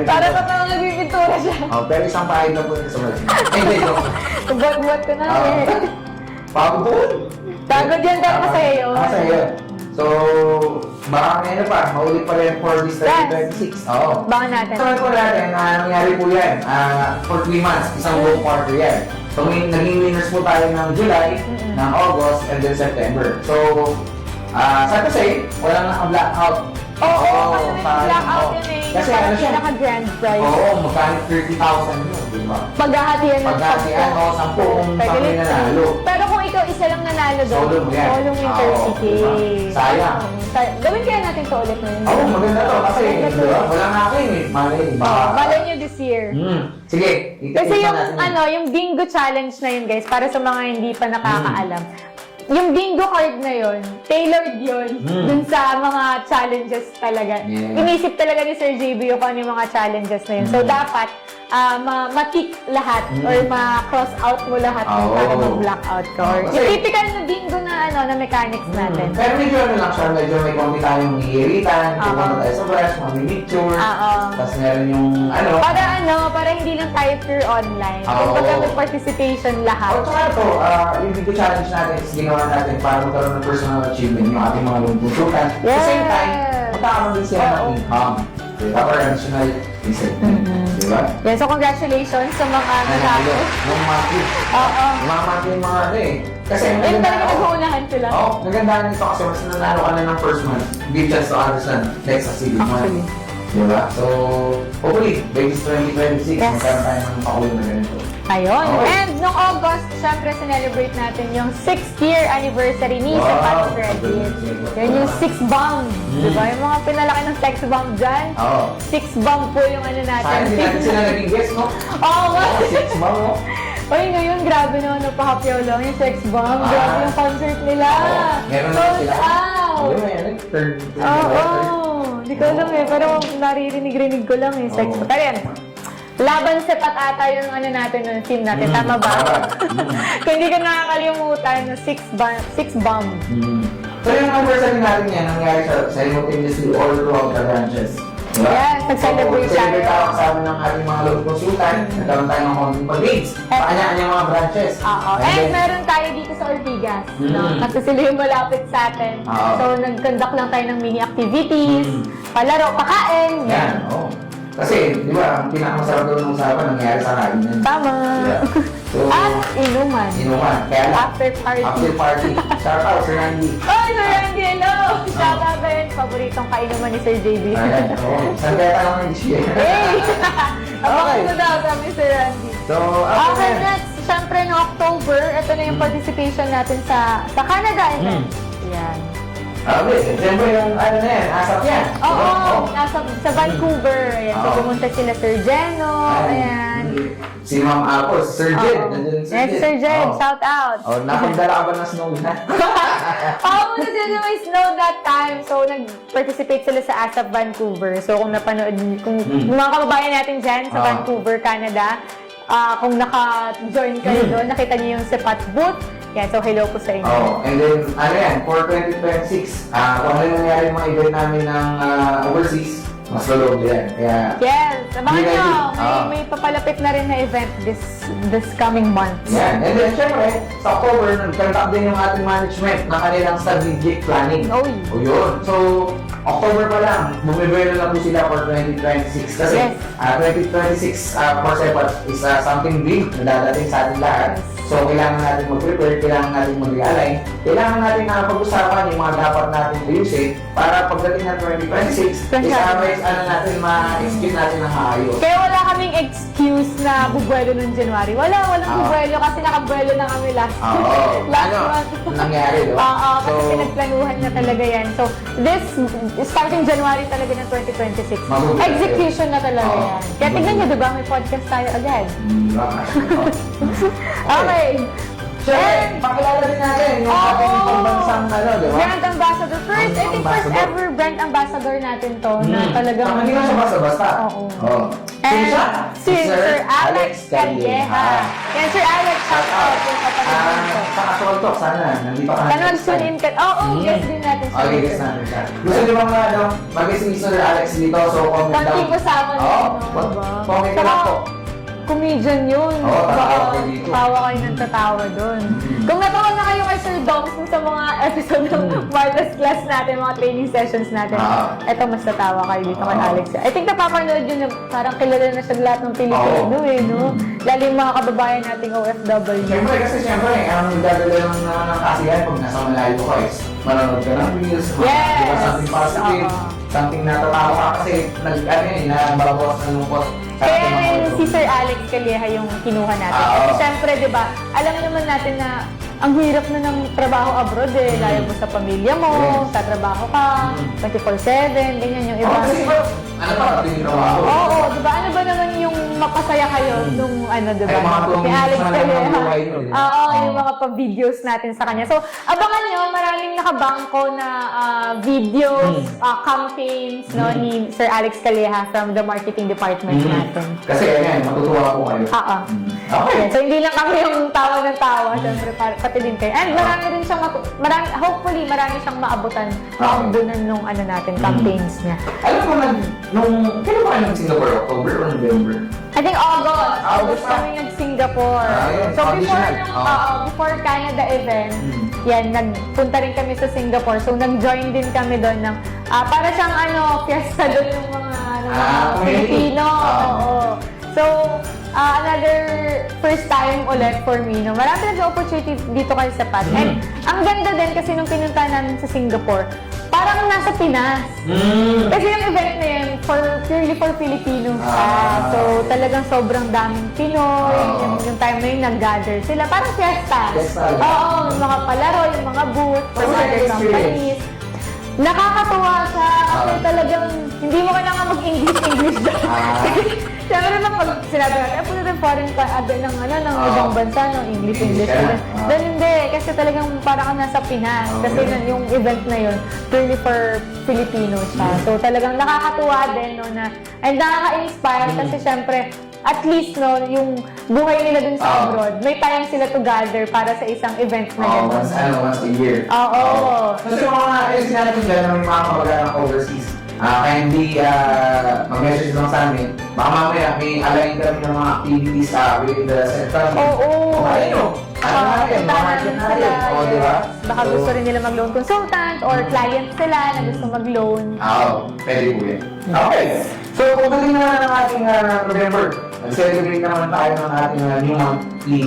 S1: Para pa parang nagpipintura siya.
S2: Pero isang pahid na po ito sa mga. Hindi, joke.
S1: Buwat-buwat ko na eh.
S2: Pagod.
S1: Pagod yan, pero masaya yun.
S2: Masaya yun. So, baka ngayon pa, maulit pa rin for this 2026. Oo.
S1: Baka natin.
S2: Sabi po natin, nangyari po yan. For 3 months, isang buong quarter yan. So, naging winners po tayo ng July, ng August, and then September. So, sad to say, walang naka-blackout.
S1: Oo, kasi may blackout yun eh.
S2: Kasi
S1: Parang
S2: ano siya?
S1: pinaka-grand prize.
S2: Oo, magkano 30,000 yun, di ba?
S1: Paghahatian ng
S2: Paghahatian,
S1: sampu.
S2: oo, 10 kung kami nanalo.
S1: Pero kung ikaw isa lang nanalo doon,
S2: Solo mo yan.
S1: solo mo yung
S2: Oo,
S1: 30K.
S2: diba? Sayang.
S1: Gawin kaya natin ito ulit ngayon.
S2: Oo, maganda to. Kasi,
S1: Maganda to.
S2: di ba? Wala nga akin eh. Malay, baka...
S1: Malay nyo this year.
S2: Sige,
S1: Kasi yung,
S2: natin.
S1: yung bingo challenge na yun, guys, para sa mga hindi pa nakakaalam. Yung bingo card na yun, tailored yun dun sa mga challenges talaga.
S2: Yeah.
S1: Inisip talaga ni Sir JB yung kung ano yung mga challenges na yun. So, dapat ma-tick lahat or ma-cross out mo lahat para mag-blackout ka. Or
S2: Kasi-
S1: yung typical na bingo na na mechanics natin.
S2: Pero medyo ano lang siya, medyo may konti tayong hihiritan, pupunta tayo sa brush, mga picture,
S1: Oo.
S2: tapos meron yung
S1: Para hindi lang tayo pure online.
S2: Oo.
S1: Kumbaga may participation lahat.
S2: O tsaka ito, yung video challenge natin is ginawa natin para magkaroon ng personal achievement yung ating mga lumpusukan. At the same time, magkakaroon din sila ng income. Diba? Or additional incentive. Diba?
S1: Yan, so congratulations sa mga nanalo.
S2: Yung monthly.
S1: Oo.
S2: Yung mga monthly yung mga ano eh. Kasi
S1: Yun
S2: maganda
S1: talaga nag-uunahan sila.
S2: Oo, nagandahan nito kasi mas nanalo ka na ng first month. Give chance to understand next succeeding
S1: Actually.
S2: month. Diba? So, hopefully, by this 2026,
S1: Yes.
S2: magkaroon tayo ng pakulo na ganito.
S1: Ayun.
S2: Okay.
S1: And noong August, syempre, celebrate natin yung 6th year anniversary ni sa Pat Credit. Yan yung 6 bomb. Diba? Yung mga pinalaki ng flex bomb dyan.
S2: Oo.
S1: 6 bomb po yung ano natin.
S2: Sayang din natin sila naging guest, no?
S1: Oo nga.
S2: 6 months, no?
S1: Uy, ngayon, grabe naman, napahapyaw lang yung sex bomb. Grabe yung concert nila.
S2: Meron na
S1: Sold
S2: sila.
S1: out.
S2: Ayun, ayun. Turn.
S1: Oo. Hindi ko alam eh. Pero naririnig-rinig ko lang eh. Sex
S2: Oo.
S1: bomb. Pero yan. Laban sa ata yung ano natin, yung team natin. Tama ba? Kung hindi ko nakakalimutan, 6 bomb.
S2: So yung anniversary natin yan, nangyari siya simultaneously all throughout the branches. Diba?
S1: Yes, nag-celebrate
S2: So, celebrate
S1: tayo.
S2: tayo kasama ng ating mga local consultant. Nagkaroon tayo ng konting pag-games. Kanya-kanya mga branches.
S1: Oo.
S2: And
S1: And
S2: then,
S1: meron tayo dito sa Ortigas. No?
S2: Mm.
S1: Kasi sila yung malapit sa atin.
S2: Oo.
S1: So, nag-conduct lang tayo ng mini activities, palaro, pakain.
S2: yan, oo. Kasi, di ba, ang pinakamasarap doon ng usapan nangyari sa kain yan.
S1: Tama.
S2: Yeah. So,
S1: At inuman.
S2: inuman. Kaya lang,
S1: After party.
S2: after party. Shout out, Sir Randy.
S1: Oh, Sir Randy, hello! Shout out ba yun? Paboritong kainuman ni Sir JB.
S2: Ayan, oo. Saan kaya tayo ng dish yan?
S1: Hey! Abangan
S2: Okay.
S1: ko daw, sabi ni Sir Randy.
S2: So,
S1: Okay,
S2: after
S1: next, syempre no October, ito na yung participation natin sa Canada event. Yan.
S2: okay, siyempre yung ano na yan, asap yan.
S1: Oo, sa Vancouver. Ayan, so
S2: Oo.
S1: pumunta sila Sir Geno, ayan.
S2: Si Ma'am Apple, si Sir Jed.
S1: Oo.
S2: Nandun si
S1: Yes, Sir Jed,
S2: Oo.
S1: shout out.
S2: Oh, napagdala ka ba ng snow na?
S1: Muna sila may snow that time. So, nag-participate sila sa ASAP Vancouver. So, kung napanood, kung mga kababayan natin dyan sa
S2: Oo.
S1: Vancouver, Canada, kung naka-join kayo doon, nakita niyo yung Sepat booth. Yan, so hello po sa inyo.
S2: Oh, and then, ano yan, for 2026, kung ano yung nangyari yung mga event namin ng overseas, mas lulog yan. Kaya,
S1: Yes, abangan
S2: Be ready.
S1: nyo.
S2: Oo.
S1: May papalapit na rin na event this coming month.
S2: yan. And then, syempre, sa October, nag-contact din yung ating management ng kanilang strategic planning.
S1: Oy.
S2: O yun. So, October pa lang, bumibelo na po sila for 2026. Kasi,
S1: Yes.
S2: 2026 for Sepat is something big na dadating sa ating lahat.
S1: Yes.
S2: So, kailangan natin mag-prepare, kailangan natin mag-realign, kailangan natin na pag-usapan yung mga dapat natin ayusin para pagdating ng 2026, ano natin, ma-execute natin ng maayos.
S1: Kaya wala kaming excuse na bubuelo noong January. Walang bubuelo kasi nakabuelo na kami last
S2: Oo.
S1: last
S2: Ano?
S1: month.
S2: Nangyari, di ba?
S1: Oo, kasi pinagplanuhan na talaga yan. So, starting January talaga ng 2026,
S2: Mabubuelo.
S1: execution na talaga
S2: Oo.
S1: yan. Kaya tignan nyo, di ba, may podcast tayo agad.
S2: Baka.
S1: Okay.
S2: Siyempre, pakilala din natin yung
S1: Oo.
S2: ating pambansang di ba?
S1: Brand Ambassador. First, I think first
S2: Ambassador.
S1: ever brand ambassador natin to na talagang...
S2: Hindi na siya basta-basta.
S1: Oo.
S2: Oh. Sino
S1: And
S2: siya?
S1: si Sir Alex Calleja. Yan, Sir Alex, shout out yung kapatid ko.
S2: Sa Katoltok, sana. Hindi pa ka
S1: Sana mag-tune in ka. Oo, guest din natin siya.
S2: Okay, guess natin siya. Gusto niyo bang mag-guess ni Sir Alex dito? So, comment
S1: Konti
S2: down.
S1: ko sa amin.
S2: Oo,
S1: diba?
S2: comment lang po.
S1: Comedian yun.
S2: Oo, tatawa
S1: Baka
S2: kayo dito.
S1: tawa kayo ng tatawa doon. Kung natawa na kayo kay Sir Doms sa mga episode ng Martha's Class natin, mga training sessions natin, eto mas tatawa kayo dito kay Alex. I think napapanood yun na parang kilala na siya lahat ng Pilipino no? Lalo yung mga kababayan nating OFW.
S2: Siyempre, ang dadala lang naman ng kasiyahan pag nasa malayo ka is manonood ka ng reels,
S1: Yes!
S2: diba, something positive,
S1: Oo.
S2: something na tatawa ka kasi nababawas ng lungkot.
S1: Kaya rin si Sir Alex Calleja yung kinuha natin.
S2: Oo.
S1: Kasi syempre, di ba, alam naman natin na ang hirap na ng trabaho abroad eh. Layo mo sa pamilya mo,
S2: Yes.
S1: sa trabaho ka, 24/7, ganyan yung iba.
S2: Kasi ba, ano pa, tinirawa ko.
S1: Oo, di ba? Ano ba naman yung mapasaya kayo nung di ba?
S2: Ay, mga tuwang
S1: Ni Alex
S2: sana
S1: Calleja.
S2: ng buhay yun, eh.
S1: Oo, yung mga pa-videos natin sa kanya. So, abangan nyo, maraming nakabangko na videos, campaigns, no, ni Sir Alex Calleja from the marketing department natin.
S2: Kasi ayan, matutuwa po kayo.
S1: Oo.
S2: Okay.
S1: So, hindi lang kami yung tawa ng tawa, syempre, pati din kayo. And marami rin siyang, hopefully, marami siyang maabutan, maambunan nung natin, campaigns niya.
S2: Alam mo, kailan ba kayo nag-Singapore? October or November?
S1: I think August.
S2: August
S1: August
S2: pa.
S1: kami nag-Singapore.
S2: Yun.
S1: So, before
S2: Auditional.
S1: before Canada event, yan, nagpunta rin kami sa Singapore. So, nag-join din kami doon ng, para siyang fiesta doon ng mga
S2: community.
S1: Filipino. Oo. So, another first time ulit for me. No? Marami na opportunity dito kayo sa Pat. And ang ganda din kasi nung pinunta namin sa Singapore, parang nasa Pinas. Kasi yung event na yun, purely for Filipinos siya. So, talagang sobrang daming Pinoy. Yung time na yun, nag-gather sila. Parang fiesta.
S2: Fiesta.
S1: Oo, yung mga palaro, yung mga booth, for
S2: Ano
S1: other
S2: experience?
S1: companies. Nakakatuwa siya kasi talagang hindi mo kailangan mag-English doon. Siyempre naman pag sinabi natin, punta ng foreign ng ibang bansa, no, English. Doon hindi, kasi talagang parang ka nasa Pinas. Kasi yung event na yun, purely for Filipinos siya. So talagang nakakatuwa din, no, na, and nakaka-inspire kasi syempre, at least, no, yung buhay nila dun sa abroad, may time sila to gather para sa isang event na yun.
S2: Once a year.
S1: Oo.
S2: Kasi mga sinabi ko dyan, may mga kamag-anak overseas. kindly mag-message lang sa amin. Baka mamaya may align kami ng mga activities with the central.
S1: Oo.
S2: Ano? Ano natin? Market natin. Oo, di ba?
S1: Baka gusto rin nila mag-loan consultant or client sila na gusto mag-loan.
S2: Oo, pwede po yan. Okay. So, kung galing naman ang ating November, nag-celebrate naman tayo ng ating new monthly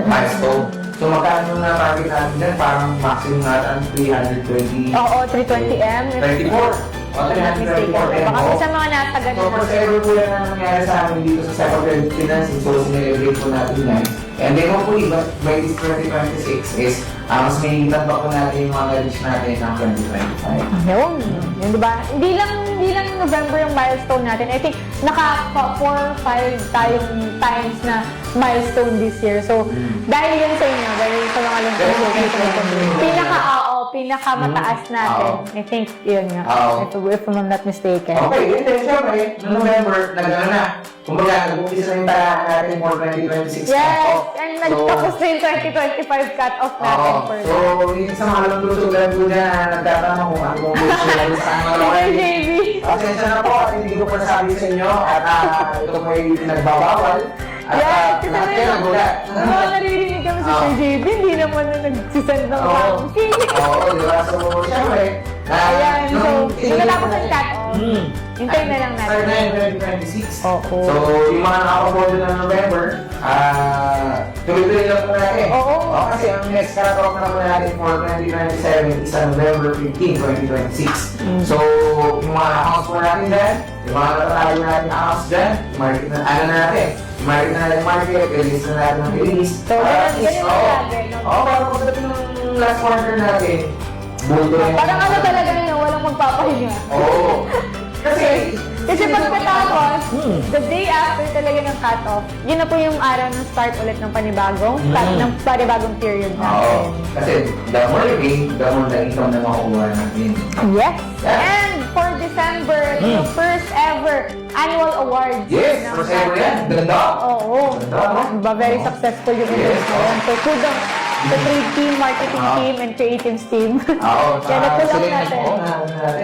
S2: milestone. So, magkano na target natin dyan? Parang maximum natin 320.
S1: Oo, 320M.
S2: 24. O, 324 M.
S1: Baka sa mga nasa
S2: So,
S1: ganun
S2: first ever po yan ang nangyari sa amin dito sa Sepa Credit Financing. So, sinelebrate po natin yan. And then hopefully, by this 2026 is, mas may pa po natin yung mga reach natin ng 2025.
S1: Yun, diba? Hindi lang November yung milestone natin. I think naka 4 or 5 tayong times na milestone this year. So, dahil yun sa inyo, dahil sa mga pinaka mataas natin. I think yun nga. If I'm not mistaken.
S2: Okay, and then syempre, noong November, nagano na. Kumbaga, nag-umpisa na yung talaan natin for 2026
S1: Yes! And nagtapos na yung 2025 cut-off natin for
S2: so, yung sa mga lungtulutugan po dyan, nagtatanong kung ano kung gusto nila sa mga
S1: Hey, JB!
S2: Pasensya na po at hindi ko pa nasabi sa inyo at ito po ay nagbabawal. At
S1: Yes!
S2: lahat kayo nagulat.
S1: Naririnig kami sa Sir JB, hindi naman na nagsisend ng banking.
S2: Oo, di ba? So, syempre,
S1: Ayan, so, natapos ang cut-off. Hintay na lang natin.
S2: Start na yung 2026.
S1: Oo.
S2: So, yung mga nakakabodo na November, tuloy-tuloy lang po natin.
S1: Oo.
S2: Kasi ang next cut-off na po natin for 2027 is November 15, 2026. So, yung mga accounts po natin dyan, yung mga natatalo natin accounts dyan, market na, ano na natin, market na natin market, release na natin ng release.
S1: So, ganun na lagi, no?
S2: Oo, parang pagdating ng last quarter natin, bulto na yung...
S1: Parang ano talaga yun, walang magpapahinga.
S2: Oo. Kasi
S1: pagkatapos, the day after talaga ng cut-off, yun na po yung araw ng start ulit ng panibagong period
S2: Oo.
S1: natin.
S2: Kasi the more you gain, the more the income na makukuha natin.
S1: Yes! And for December, yung first ever annual awards.
S2: Yes!
S1: ng
S2: First ever
S1: natin.
S2: yan. Ganda.
S1: Oo.
S2: Ganda, no?
S1: Diba, very successful yung event na yun. So, kudos sa trade team, marketing team, and creatives team.
S2: Oo.
S1: Kaya natulong natin.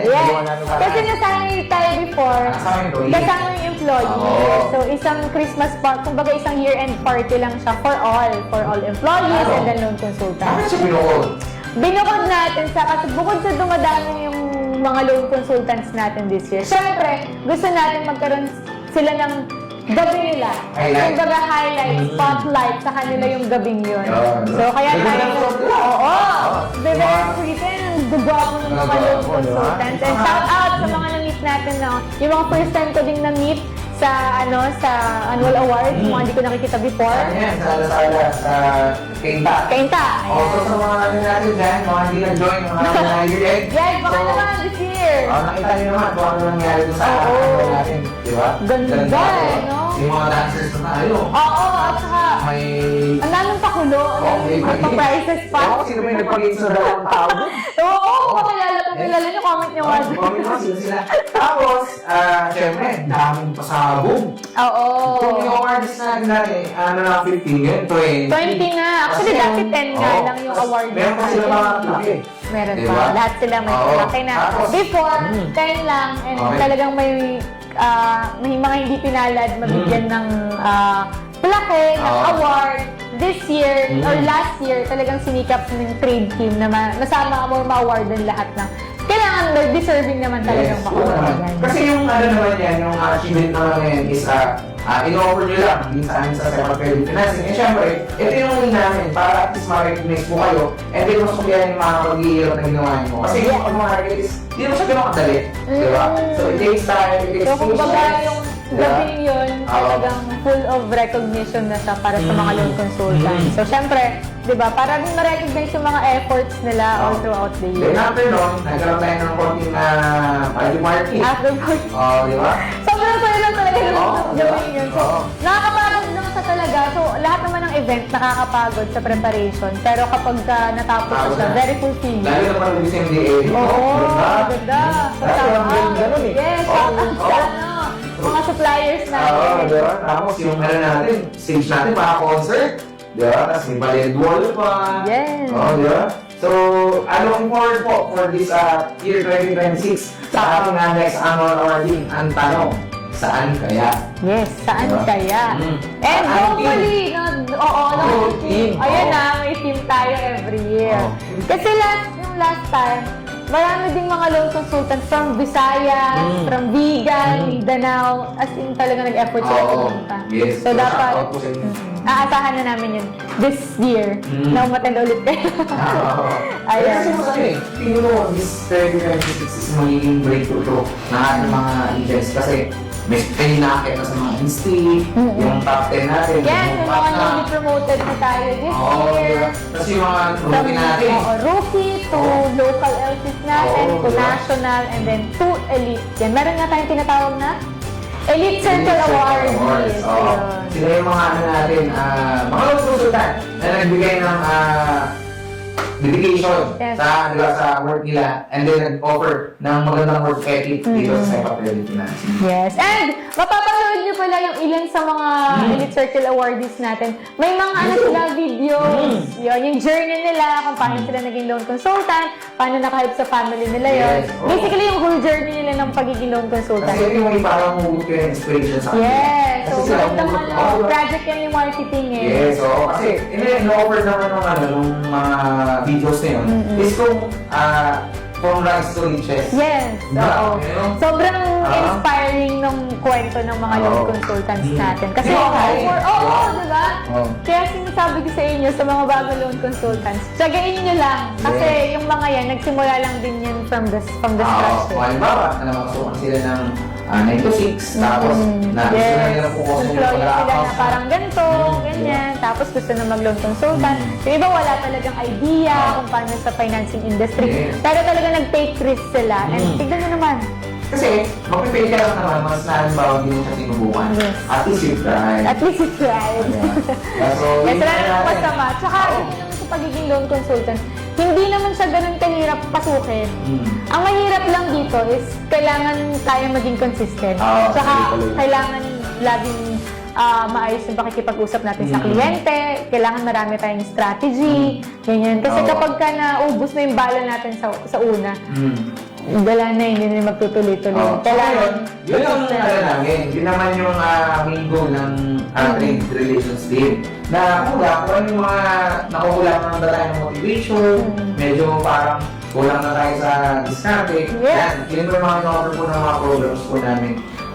S1: Yes. Kasi nasanay tayo before, kasama yung employee.
S2: Oo.
S1: So, isang Christmas party, kumbaga isang year-end party lang siya for all employees and then loan consultants.
S2: Bakit siya pinukod?
S1: Binukod natin kasi bukod sa dumadami yung mga loan consultants natin this year, syempre, gusto natin magkaroon sila ng gabi nila.
S2: Highlight.
S1: Kumbaga highlight, spotlight sa kanila yung gabing yun.
S2: Yun.
S1: So, kaya
S2: Ganda
S1: tayo,
S2: ng suot nila.
S1: oo,
S2: Oo.
S1: very pretty, ang gagawin ng mga loan
S2: Gagawin,
S1: consultants.
S2: di ba?
S1: And shout out sa mga na-meet natin, no? Yung mga first time ko ding na-meet sa annual award, yung mga hindi ko nakikita before.
S2: Ano yan? Sala-sala sa Kainta.
S1: Kainta.
S2: Also sa mga ano natin dyan, mga hindi nag-join, mga year-end.
S1: Yes, baka naman this year.
S2: Nakita niyo naman kung ano nangyari doon sa
S1: Oo.
S2: ano natin, di ba?
S1: Ganda, no?
S2: Yung mga dancers na tayo.
S1: Oo, at saka,
S2: May...
S1: ang daming pakulo, ang prizes pa.
S2: Oo, sino ba yung nagpag-gain sa dalawang tao doon?
S1: Oo, pakilala niyo, comment niyo nga.
S2: Comment mo sila. Tapos, syempre, daming pasabog.
S1: Oo.
S2: Kung yung awards natin dati, ano na 15 yun, 20.
S1: 20 nga. Actually, dati 10 nga lang yung award.
S2: Meron pa sila mga laki.
S1: Meron
S2: Diba?
S1: pa. Lahat sila may
S2: Oo.
S1: laki na.
S2: Tapos,
S1: Before, 10 lang. And
S2: Okay.
S1: talagang may mga hindi pinalad mabigyan ng plaque, ng
S2: Oo.
S1: award. This year, or last year, talagang sinikap ng trade team na masama mo ma-award ng lahat ng kailangan, deserving naman talagang
S2: Yes,
S1: ma-award
S2: naman.
S1: yan.
S2: Kasi yung ano naman yan, yung achievement naman yan is in-offer nyo lang din sa amin sa Sepa Credit Financing. And syempre, ito yung way namin para at least ma-recognize po kayo and then mas kumpiyan yung mga pag-iirap na ginawa nyo. Kasi yung pag-market is, hindi naman siya ganun kadali. Diba? So it takes time, it takes
S1: So, kung baga
S2: patience.
S1: yung
S2: Diba?
S1: gabing yun, talagang full of recognition na siya para sa mga loan consultants. So, syempre, di ba, para din ma-recognize yung mga efforts nila all throughout the year.
S2: Then after nun, nagkaroon tayo ng konting party.
S1: After
S2: Di ba?
S1: sobrang saya lang talaga yung
S2: Oo,
S1: gawin yun. So,
S2: oo.
S1: nakakapagod lang sa talaga. So, lahat naman ng event nakakapagod sa preparation. Pero kapag natapos na siya, very fulfilling.
S2: Lalo na parang December day.
S1: Oo, ganda. So,
S2: Dati
S1: shout
S2: ang
S1: out.
S2: ganun eh.
S1: Yes,
S2: Oo,
S1: shout out sa
S2: oo.
S1: mga suppliers
S2: Oo,
S1: natin.
S2: diba? Tapos yung ano natin, stage natin, mga concert. Diba? Tapos may ballet wall pa.
S1: Yes.
S2: Oo, diba? So So, looking forward po for this year 2026 sa ating next annual awarding. Ang tanong, saan kaya?
S1: Yes, saan
S2: Diba?
S1: kaya?
S2: Mm.
S1: And
S2: Ano
S1: hopefully,
S2: Oo, team.
S1: Ayan
S2: Oo.
S1: na, may team tayo every year.
S2: Oo.
S1: Kasi yung last time, marami ding mga loan consultants from Visayas, from Vigan, Mindanao, as in talaga nag-effort sila
S2: Oo.
S1: pumunta.
S2: Yes.
S1: So,
S2: So,
S1: dapat,
S2: shoutout po sa inyo.
S1: aasahan na namin yun this year na umatend ulit kayo.
S2: Ayan.
S1: Ayan.
S2: Kasi, tingin mo, this 2026 is magiging breakthrough to ng ating mga agents kasi may kayo nakakita sa mga instinct, yung top 10 natin,
S1: Yan, yung
S2: top
S1: mga
S2: na.
S1: newly promoted na tayo this
S2: Oo,
S1: year.
S2: diba? Kasi yung mga rookie natin.
S1: Rookie to local LCs natin,
S2: Oo,
S1: to
S2: diba?
S1: national, and then to elite. Yan, meron nga tayong tinatawag na Elite Circle Awards.
S2: Oo. Sila yung mga ano natin, mga consultant na nagbigay ng dedication
S1: Yes.
S2: sa work nila and then nag-offer ng magandang work ethic dito sa Sepa Credit Financing.
S1: Yes, and mapapanood nyo pala yung ilan sa mga Elite Circle Awardees natin. May mga ano sila, videos. Yun, yung journey nila, kung paano sila naging loan consultant, paano nakahelp sa family nila yun.
S2: Yes, oo.
S1: Basically, yung whole journey nila ng pagiging loan consultant.
S2: Kasi yung may parang hugot kayo ng inspiration sa kanila.
S1: Yes, so
S2: Kasi sila
S1: magandang
S2: hugot-
S1: ano,
S2: Oo,
S1: project yan yung marketing eh.
S2: yes, oo. Kasi ino-offer naman ng mga videos na yun is kung from rise to riches.
S1: Yes, oo. Sobrang
S2: Ah.
S1: inspiring nung kwento ng mga loan
S2: Oo.
S1: consultants natin. Kasi
S2: Di ba, Kai?
S1: oo, di ba?
S2: Oo.
S1: Kaya sinasabi ko sa inyo, sa mga bago loan consultants, tsagain nyo lang. Kasi yung mga yan, nagsimula lang din yan from the scratch.
S2: Kung halimbawa, masukan sila ng 9 to 6, tapos gusto na nila focus
S1: Employee
S2: nila
S1: sila na
S2: pag-account.
S1: parang ganito, ganyan. Tapos gusto na mag-loan consultant. Yung iba wala talagang idea kung paano sa financing industry.
S2: Yes.
S1: Pero talaga nag-take risk sila. And tignan nyo naman.
S2: Kasi, mag-prepare ka lang naman, mas na halimbawa hindi mo siya tinubukan.
S1: Yes.
S2: At least you try.
S1: At least you tried.
S2: So,
S1: Yes,
S2: yun
S1: wala
S2: na
S1: namang
S2: natin.
S1: masama. Tsaka, hindi naman sa pagiging loan consultant, hindi naman siya ganun kahirap pasukin. Ang mahirap lang dito is kailangan tayo maging consistent.
S2: Oo,
S1: Tsaka,
S2: sige pala yun.
S1: kailangan laging maayos yung pakikipag-usap natin sa kliyente. Kailangan marami tayong strategy. Ganyan. Kasi
S2: Oo.
S1: kapag ka naubos na yung bala natin sa una, wala na, hindi na magtutuloy-tuloy. Kailangan,
S2: Yun yung ano namin. Yun naman yung main goal ng trade relations team. Na kung ano yung mga nakukulang na ba tayo ng motivation, medyo parang kulang na tayo sa diskarte.
S1: Yes.
S2: Yan, yun yung mga in-offer po ng mga programs po namin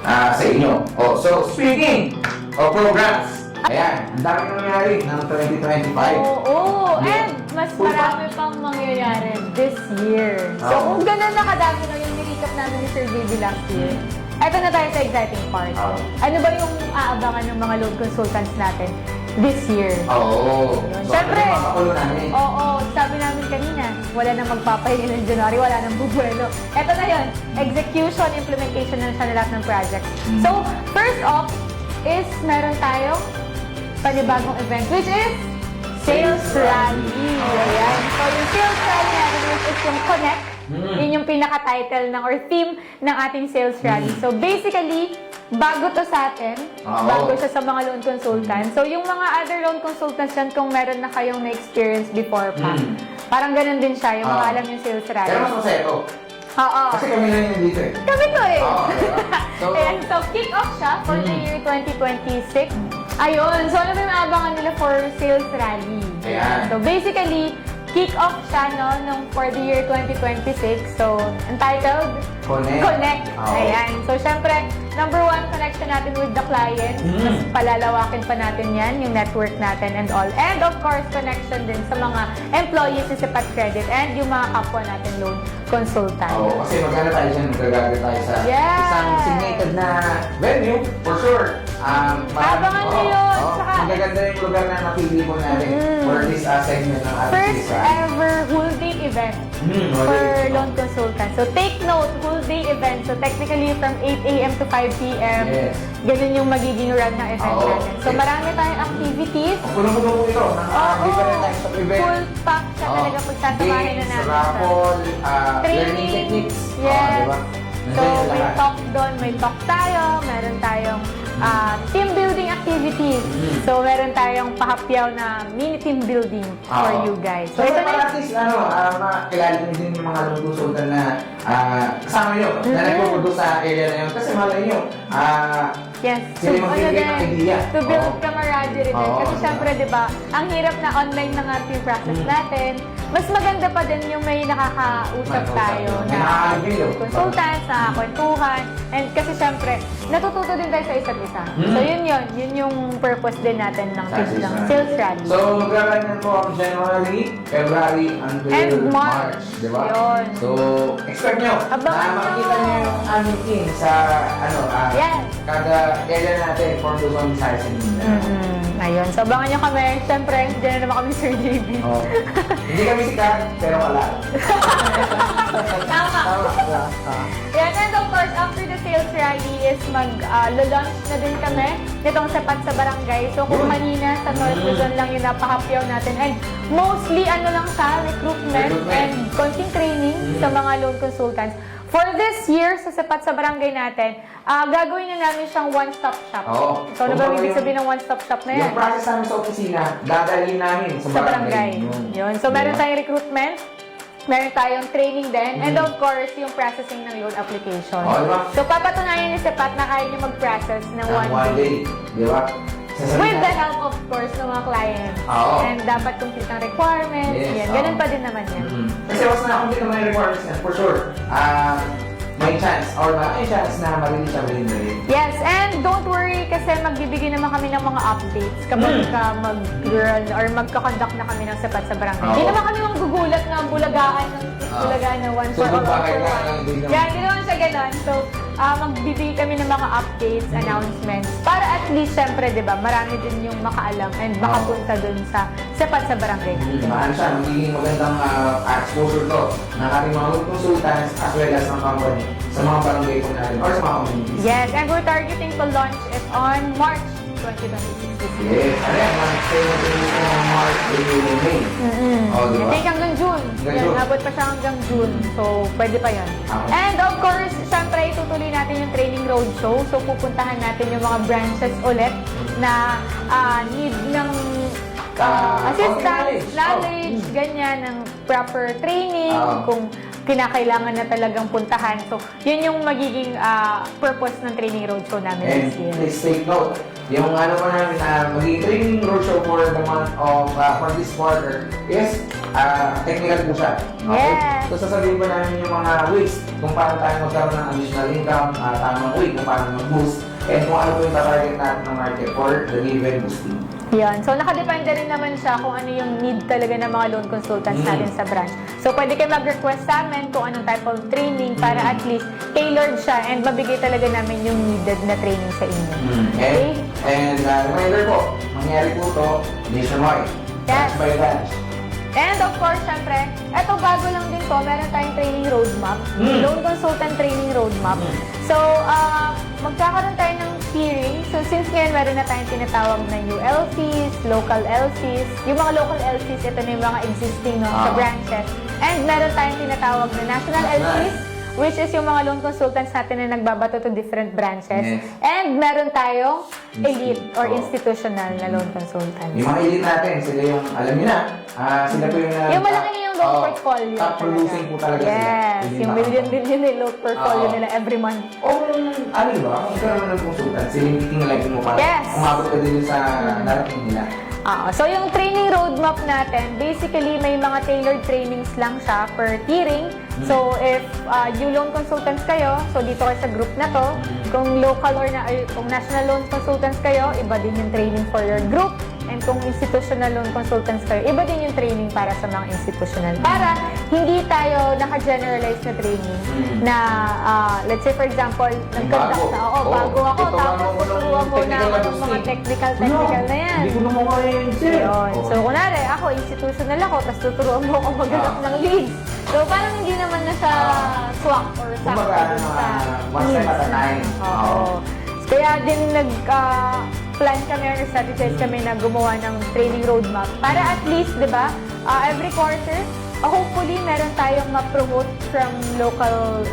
S2: sa inyo. So, speaking of programs, ayan, ang dami nangyari ng 2025.
S1: Oo,
S2: Yeah.
S1: and mas
S2: Full
S1: marami pang mangyayari this year. So,
S2: Oo.
S1: kung ganun nakadami na yung nirecap namin ni Sir Baby last year, eto na tayo sa exciting part.
S2: Oo.
S1: Ano ba yung aabangan ng mga loan consultants natin this year?
S2: Oo. So,
S1: Siyempre.
S2: ano yung makakulo namin?
S1: Oo, sabi namin kanina, wala nang magpapahinga ng January, wala nang bubuelo. Eto na yun, execution, implementation na siya na lahat ng projects. So, first off is meron tayong panibagong event, which is Sales Rally. Ayan. So, yung Sales Rally natin is yung Connect. Yun yung pinaka-title ng or theme ng ating Sales Rally. So, basically, bago to sa atin,
S2: Oo.
S1: bago siya sa mga loan consultants. So, yung mga other loan consultants yan, kung meron na kayong na-experience before pa, parang ganun din siya, yung mga
S2: Oo.
S1: alam yung Sales Rally.
S2: Pero mas masaya ito.
S1: Oo.
S2: Kasi kami lang yung dito eh.
S1: Kami to eh.
S2: Oo, diba? So,
S1: Ayan, so kick off siya for the year 2026. Ayun, so ano ba yung aabangan nila for Sales Rally?
S2: Ayan.
S1: So basically, kick off siya for the year 2026. So, entitled
S2: Connect. Oo.
S1: Ayan. So, syempre, number one, connection natin with the client. Mas palalawakin pa natin yan, yung network natin and all. And of course, connection din sa mga employees sa Sepa Credit and yung mga kapwa natin loan consultant.
S2: Oo, kasi magkano tayo dyan, magagalit tayo sa
S1: Yes.
S2: isang designated na venue, for sure.
S1: Abangan nyo yun. Tsaka,
S2: magaganda yung lugar na napili po natin for this segment ng ating
S1: first
S2: season.
S1: ever whole day event for loan consultants. So take note, whole day event. So technically from 8 a.m. to 5 p.m.
S2: Yes.
S1: Ganun yung magiging run ng event
S2: Oo.
S1: natin. So marami tayong activities.
S2: Ang puno-puno po ito ng different types of event.
S1: Full pack siya talaga pagsasamahin na
S2: Games,
S1: natin.
S2: raffle, learning
S1: Training.
S2: techniques.
S1: Yes.
S2: Diba?
S1: So
S2: Nandiyan yung
S1: may
S2: lahat.
S1: talk doon, may talk tayo, meron tayong team building activities. So, meron tayong pahapyaw na mini team building for
S2: Oo.
S1: you guys.
S2: So, para at least, makilala niyo din yung mga lumutusultan na kasama nyo, na nagpuproduce sa area na yun. Kasi malay nyo,
S1: Yes.
S2: sila magbibigay ng idea.
S1: To build
S2: Oo.
S1: camaraderie din.
S2: Oo.
S1: Kasi syempre, di ba, ang hirap na online na nga yung process natin. Mas maganda pa din yung may nakakausap tayo
S2: May
S1: na
S2: nakaka-reveal.
S1: consultants, nakakwentuhan. And kasi syempre, natututo din tayo sa isa't isa. So yun. Yun yung purpose din natin ng sales rally.
S2: So, mag-run po ang January, February, until
S1: And March.
S2: Di ba?
S1: Yun.
S2: So, expect nyo
S1: Abangan
S2: na makikita
S1: nyo.
S2: nyo yung aming team sa,
S1: Yes.
S2: kada area natin from Luzon, Visayas, and Mindanao.
S1: Ayun. So, abangan nyo kami. Syempre, dyan na naman kami Sir JB.
S2: Oh. Hindi kami sikat, pero wala.
S1: Tama. Yan, and of course, after the sales rally is mag-launch na din kami nitong Sapat sa Barangay. So kung kanina sa North Luzon lang yung napahapyaw natin. And mostly, lang siya, recruitment and konting training sa mga loan consultants. For this year, sa Sapat sa Barangay natin, gagawin na namin siyang one-stop shop.
S2: Oo.
S1: So ano ba ibig sabihin ng one-stop shop na yan?
S2: Yung process namin sa opisina, dadalhin namin sa
S1: Sa barangay.
S2: barangay.
S1: Yun. So meron tayong recruitment, meron tayong training din, and of course, yung processing ng loan application.
S2: Oo, diba?
S1: So, papatunayan ni Sapat na kaya niya mag-process ng
S2: One
S1: one day.
S2: day. Di ba? Sasabihin
S1: With the
S2: natin.
S1: help, of course, ng mga clients.
S2: Oo.
S1: And dapat complete ang requirements.
S2: Yes,
S1: Yan.
S2: oo.
S1: Ganun pa din naman yan.
S2: Kasi once na-complete naman yung requirements niya, for sure, may chance or may chance na marili siya bilhin.
S1: Yes, and don't worry kasi magbibigay naman kami ng mga updates kapag mag-run or magka-conduct na kami ng Sapat sa Barangay. Hindi
S2: Oo.
S1: naman kami manggugulat na bulagaan na one
S2: So,
S1: for all.
S2: bakit
S1: for
S2: na
S1: one.
S2: lang din naman?
S1: Yeah, hindi naman siya ganun. So, magbibigay kami ng mga updates, announcements, para at least, syempre, di ba, marami din yung makaalam and makapunta dun sa Sapat sa Barangay.
S2: Maano siya, magiging magandang exposure to ng ating mga loan consultants as well as ng company sa mga barangay po natin or sa mga communities.
S1: Yes, and we're targeting to launch it on March 2026 this year.
S2: Yes, ano yan, stay natin sa March, April, and May. Oh, di
S1: I
S2: ba?
S1: think hanggang June.
S2: Hanggang
S1: Yan,
S2: June.
S1: nabot pa siya hanggang June. So, pwede pa yan.
S2: Okay.
S1: And of course, syempre, itutuloy natin yung training roadshow. So, pupuntahan natin yung mga branches ulit na need ng assistance, knowledge, ganyan, ng proper training, kung kinakailangan na talagang puntahan. So, yun yung magiging purpose ng training roadshow namin
S2: And
S1: this year.
S2: please take note, yung ano pa namin, magiging training roadshow for the month of, for this quarter is technical po siya. Okay?
S1: Yes.
S2: So sasabihin po namin yung mga ways kung paano tayo magkaroon ng additional income, tamang way kung paano mag-boost, and kung ano po yung target natin ng market for the given boosting.
S1: Yan. So, nakadepende rin naman siya kung ano yung need talaga ng mga loan consultants natin sa branch. So, pwede kayo mag-request sa amin kung anong type of training para at least tailored siya and mabigay talaga namin yung needed na training sa inyo. Okay?
S2: And reminder po, mangyari po to nationwide.
S1: Yes.
S2: Batch by batch.
S1: And of course, syempre, eto bago lang din to, meron tayong training roadmap, loan consultant training roadmap. So, magkakaroon tayo ng hearing. So, since ngayon meron na tayong tinatawag na ULCs, local LCs. Yung mga local LCs, ito na yung mga existing sa branches. And meron tayong tinatawag na national LCs, which is yung mga loan consultants natin na nagbabato to different branches.
S2: Yes.
S1: And meron tayong elite or
S2: Oh.
S1: institutional na loan consultants.
S2: Yung mga elite natin, sila yung, alam niyo na, sila po yung
S1: Yung malaki na yung loan portfolio.
S2: top producing po talaga sila.
S1: Yes,
S2: Hindi
S1: yung
S2: ba?
S1: million yung loan portfolio
S2: Oo.
S1: nila every month.
S2: O kung, ano ba, kung karoon ng consultant, sila yung meeting like mo para
S1: Yes.
S2: umabot ka din sa narating nila.
S1: So yung training roadmap natin, basically may mga tailored trainings lang siya per hearing. So if you loan consultants kayo, so dito kayo sa group na to. Kung local or kung national loan consultants kayo, iba din yung training for your group. And kung institutional loan consultants kayo, iba din yung training para sa mga institutional. Para hindi tayo naka-generalize na training na, let's say for example, nag-conduct na, bago ako, tapos tuturuan mo na ako ng mga technical na yan.
S2: Hindi ko naman kaya yun, sir.
S1: Yun. So, kunwari, ako, institutional ako, tapos tuturuan mo ako maghanap ng leads. So, parang hindi naman na sa swak or sa
S2: Kumbaga, one step at a time.
S1: Oo. Kaya din plan kami or strategize kami na gumawa ng training roadmap para at least, di ba, every quarter, hopefully, meron tayong ma-promote from local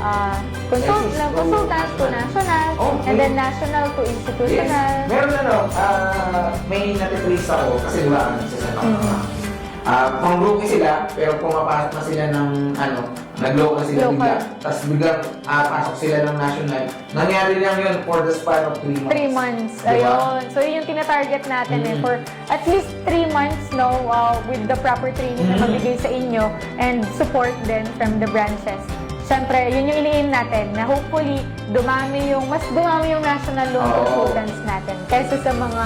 S1: consultants to national,
S2: Okay.
S1: and then national to institutional.
S2: Yes. Meron may natitrace ako kasi wala sa kung rookie sila, pero pumapasok na sila ng nag-local sila
S1: Local.
S2: bigla. Tapos biglang pasok sila ng national. Nangyari lang yun for the span of 3 months.
S1: 3 months.
S2: Diba?
S1: Ayun. So, yun yung tinatarget natin for at least 3 months, no, with the proper training na mabigay sa inyo and support then from the branches. Siyempre, yun yung ini-aim natin na hopefully mas dumami yung national loan consultants natin kaysa sa mga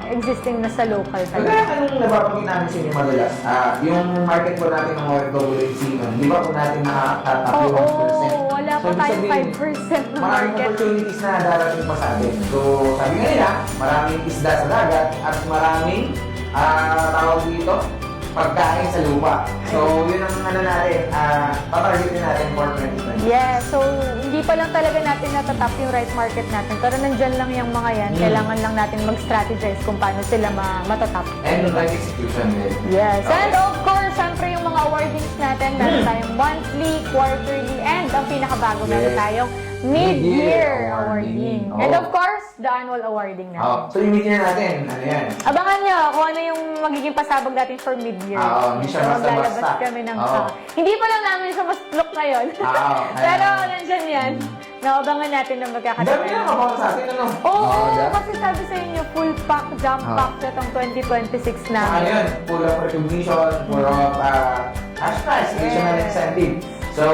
S1: existing na sa local
S2: Kaya
S1: talaga.
S2: anong nababanggit namin sa inyo madalas, yung market po natin ng OFWC, di ba po natin nakakatap yung 1%?
S1: Wala pa
S2: So, ibig
S1: tayong
S2: sabihin,
S1: 5% ng
S2: maraming
S1: market.
S2: opportunities na darating pa sa atin. So, sabi nga nila, maraming isda sa dagat at maraming tawag dito, pagkain sa lupa. So, yun ang natin, patargetin natin for 2020.
S1: Yeah, so hindi pa lang talaga natin natatap yung right market natin. Pero nandyan lang yung mga yan. Kailangan lang natin mag-strategize kung paano sila matatap.
S2: And yung right execution din.
S1: Yes.
S2: Okay.
S1: And of course, syempre yung mga awardings natin, meron tayong monthly, quarterly, and ang pinakabago, meron
S2: Yes.
S1: tayong mid-year
S2: awarding.
S1: awarding. And of course, the annual awarding natin.
S2: So, yung mid-year natin, ano yan?
S1: Abangan nyo kung ano yung magiging pasabog natin for mid-year.
S2: Hindi siya
S1: So,
S2: basta-basta.
S1: maglalabas kami ng...
S2: Oo.
S1: hindi pa lang namin siya mas look ngayon. Pero nandyan yan. Naabangan natin na
S2: Dami
S1: magkakasama.
S2: na mabawang sa atin, ano?
S1: Oo,
S2: diba?
S1: kasi sabi sa inyo, full pack, jump pack na itong 2026
S2: Saka
S1: namin.
S2: yun, full of recognition, full of cash prize, additional incentive. So,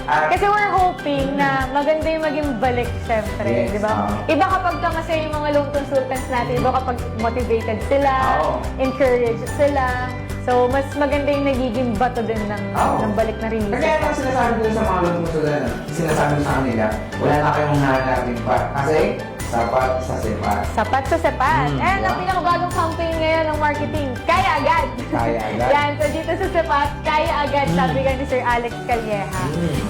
S1: Kasi we're hoping na maganda yung maging balik, syempre,
S2: Yes,
S1: di ba? Iba kapag ka kasi yung mga loan consultants natin, iba kapag motivated sila, encouraged sila. So, mas maganda yung nagiging bato din ng balik na release.
S2: kasi ano sinasabi ko sa mga loan consultant, sinasabi ko sa kanila, wala na kayong hahanapin pa. Kasi, sapat sa sepat.
S1: Sapat sa sapat. And
S2: diba?
S1: ang pinakabagong campaign ngayon ng marketing, Kaya Agad!
S2: Kaya agad.
S1: Yan, so dito sa sapat, Kaya Agad, sabi ka ni Sir Alex Calleja.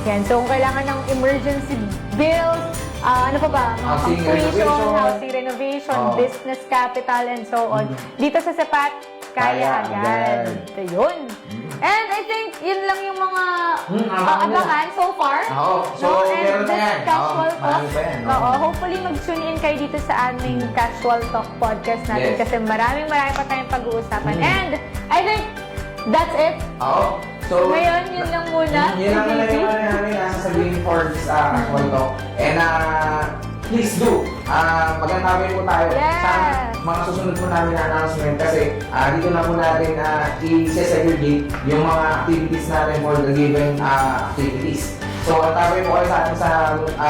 S1: Yan, so kung kailangan ng emergency bills, ano pa ba? Mga
S2: Housing
S1: tuition,
S2: renovation.
S1: housing renovation,
S2: Oh.
S1: business capital, and so on. Dito sa sapat, Kaya
S2: Kaya
S1: Agad.
S2: agad.
S1: Ayun. And I think yun lang yung mga
S2: abangan nyo.
S1: abangan so far.
S2: Oo. So,
S1: No? And
S2: meron na
S1: this
S2: yan.
S1: casual
S2: Oo, marami
S1: talk.
S2: pa yan, no?
S1: Oo, hopefully mag-tune in kayo dito sa aming casual talk podcast natin
S2: Yes.
S1: kasi maraming pa tayong pag-uusapan. And I think that's it.
S2: Oo. So,
S1: Ngayon, yun lang muna.
S2: Yun lang na yung namin sasabihin for this actual talk. And please do, mag-antabay po tayo
S1: Yes.
S2: sa mga susunod po namin na announcement kasi dito na po natin i-segregate yung mga activities natin for the given activities. So, antabay po kayo sa atin sa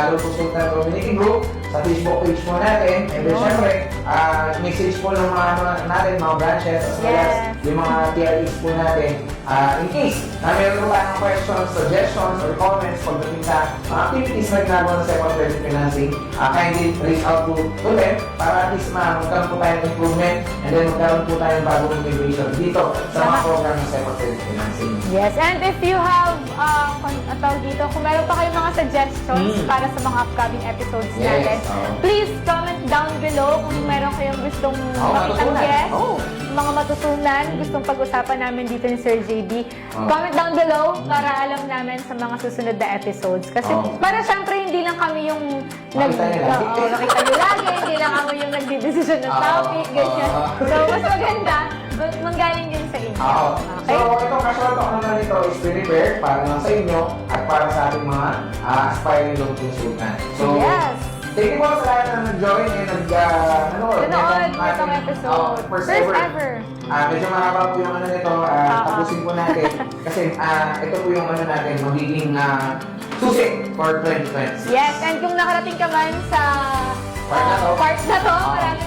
S2: Loan Consultant Community Group, sa Facebook page po natin, and then syempre, message po ng mga natin, mga branches, as well as
S1: Yes.
S2: yung mga TREs po natin. In case na meron po tayong questions, suggestions, or comments pagdating sa mga activities na ginagawa ng Second Credit Financing, kindly reach out to them para at least magkaroon po tayo ng improvement and then magkaroon po tayo ng bagong integration dito sa mga program ng Second Credit Financing.
S1: Yes, and if you have, dito, kung meron pa kayong mga suggestions para sa mga upcoming episodes
S2: Yes,
S1: natin, please comment down below kung meron kayong gustong makitang
S2: matutunan.
S1: guest,
S2: Oo.
S1: mga matutunan, gustong pag-usapan namin dito ni Sir JB. Comment down below para alam namin sa mga susunod na episodes. Kasi para syempre hindi lang kami yung
S2: Makita nyo lagi.
S1: nakita nyo lagi, hindi lang kami yung nagdidesisyon ng topic, ganyan. So, mas maganda, manggaling din sa inyo.
S2: So, itong casual talk naman ito is prepared para lang sa inyo at para sa ating mga aspiring loan consultant. So,
S1: Yes.
S2: thank you po sa lahat na nag-join and
S1: Nanood nitong episode.
S2: First
S1: First
S2: ever.
S1: ever.
S2: Medyo mahaba po yung nito, tapusin po natin. Kasi ito po yung natin, magiging susi for 2020.
S1: Yes, and kung nakarating ka man sa part na to,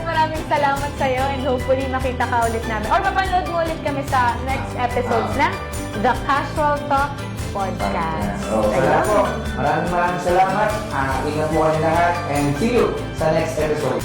S1: maraming salamat sa'yo and hopefully makita ka ulit namin. Or mapanood mo ulit kami sa next episodes ng The Casual Talk Podcast.
S2: So, salamat po. Maraming salamat. Ingat po kayo lahat and see you sa next episode.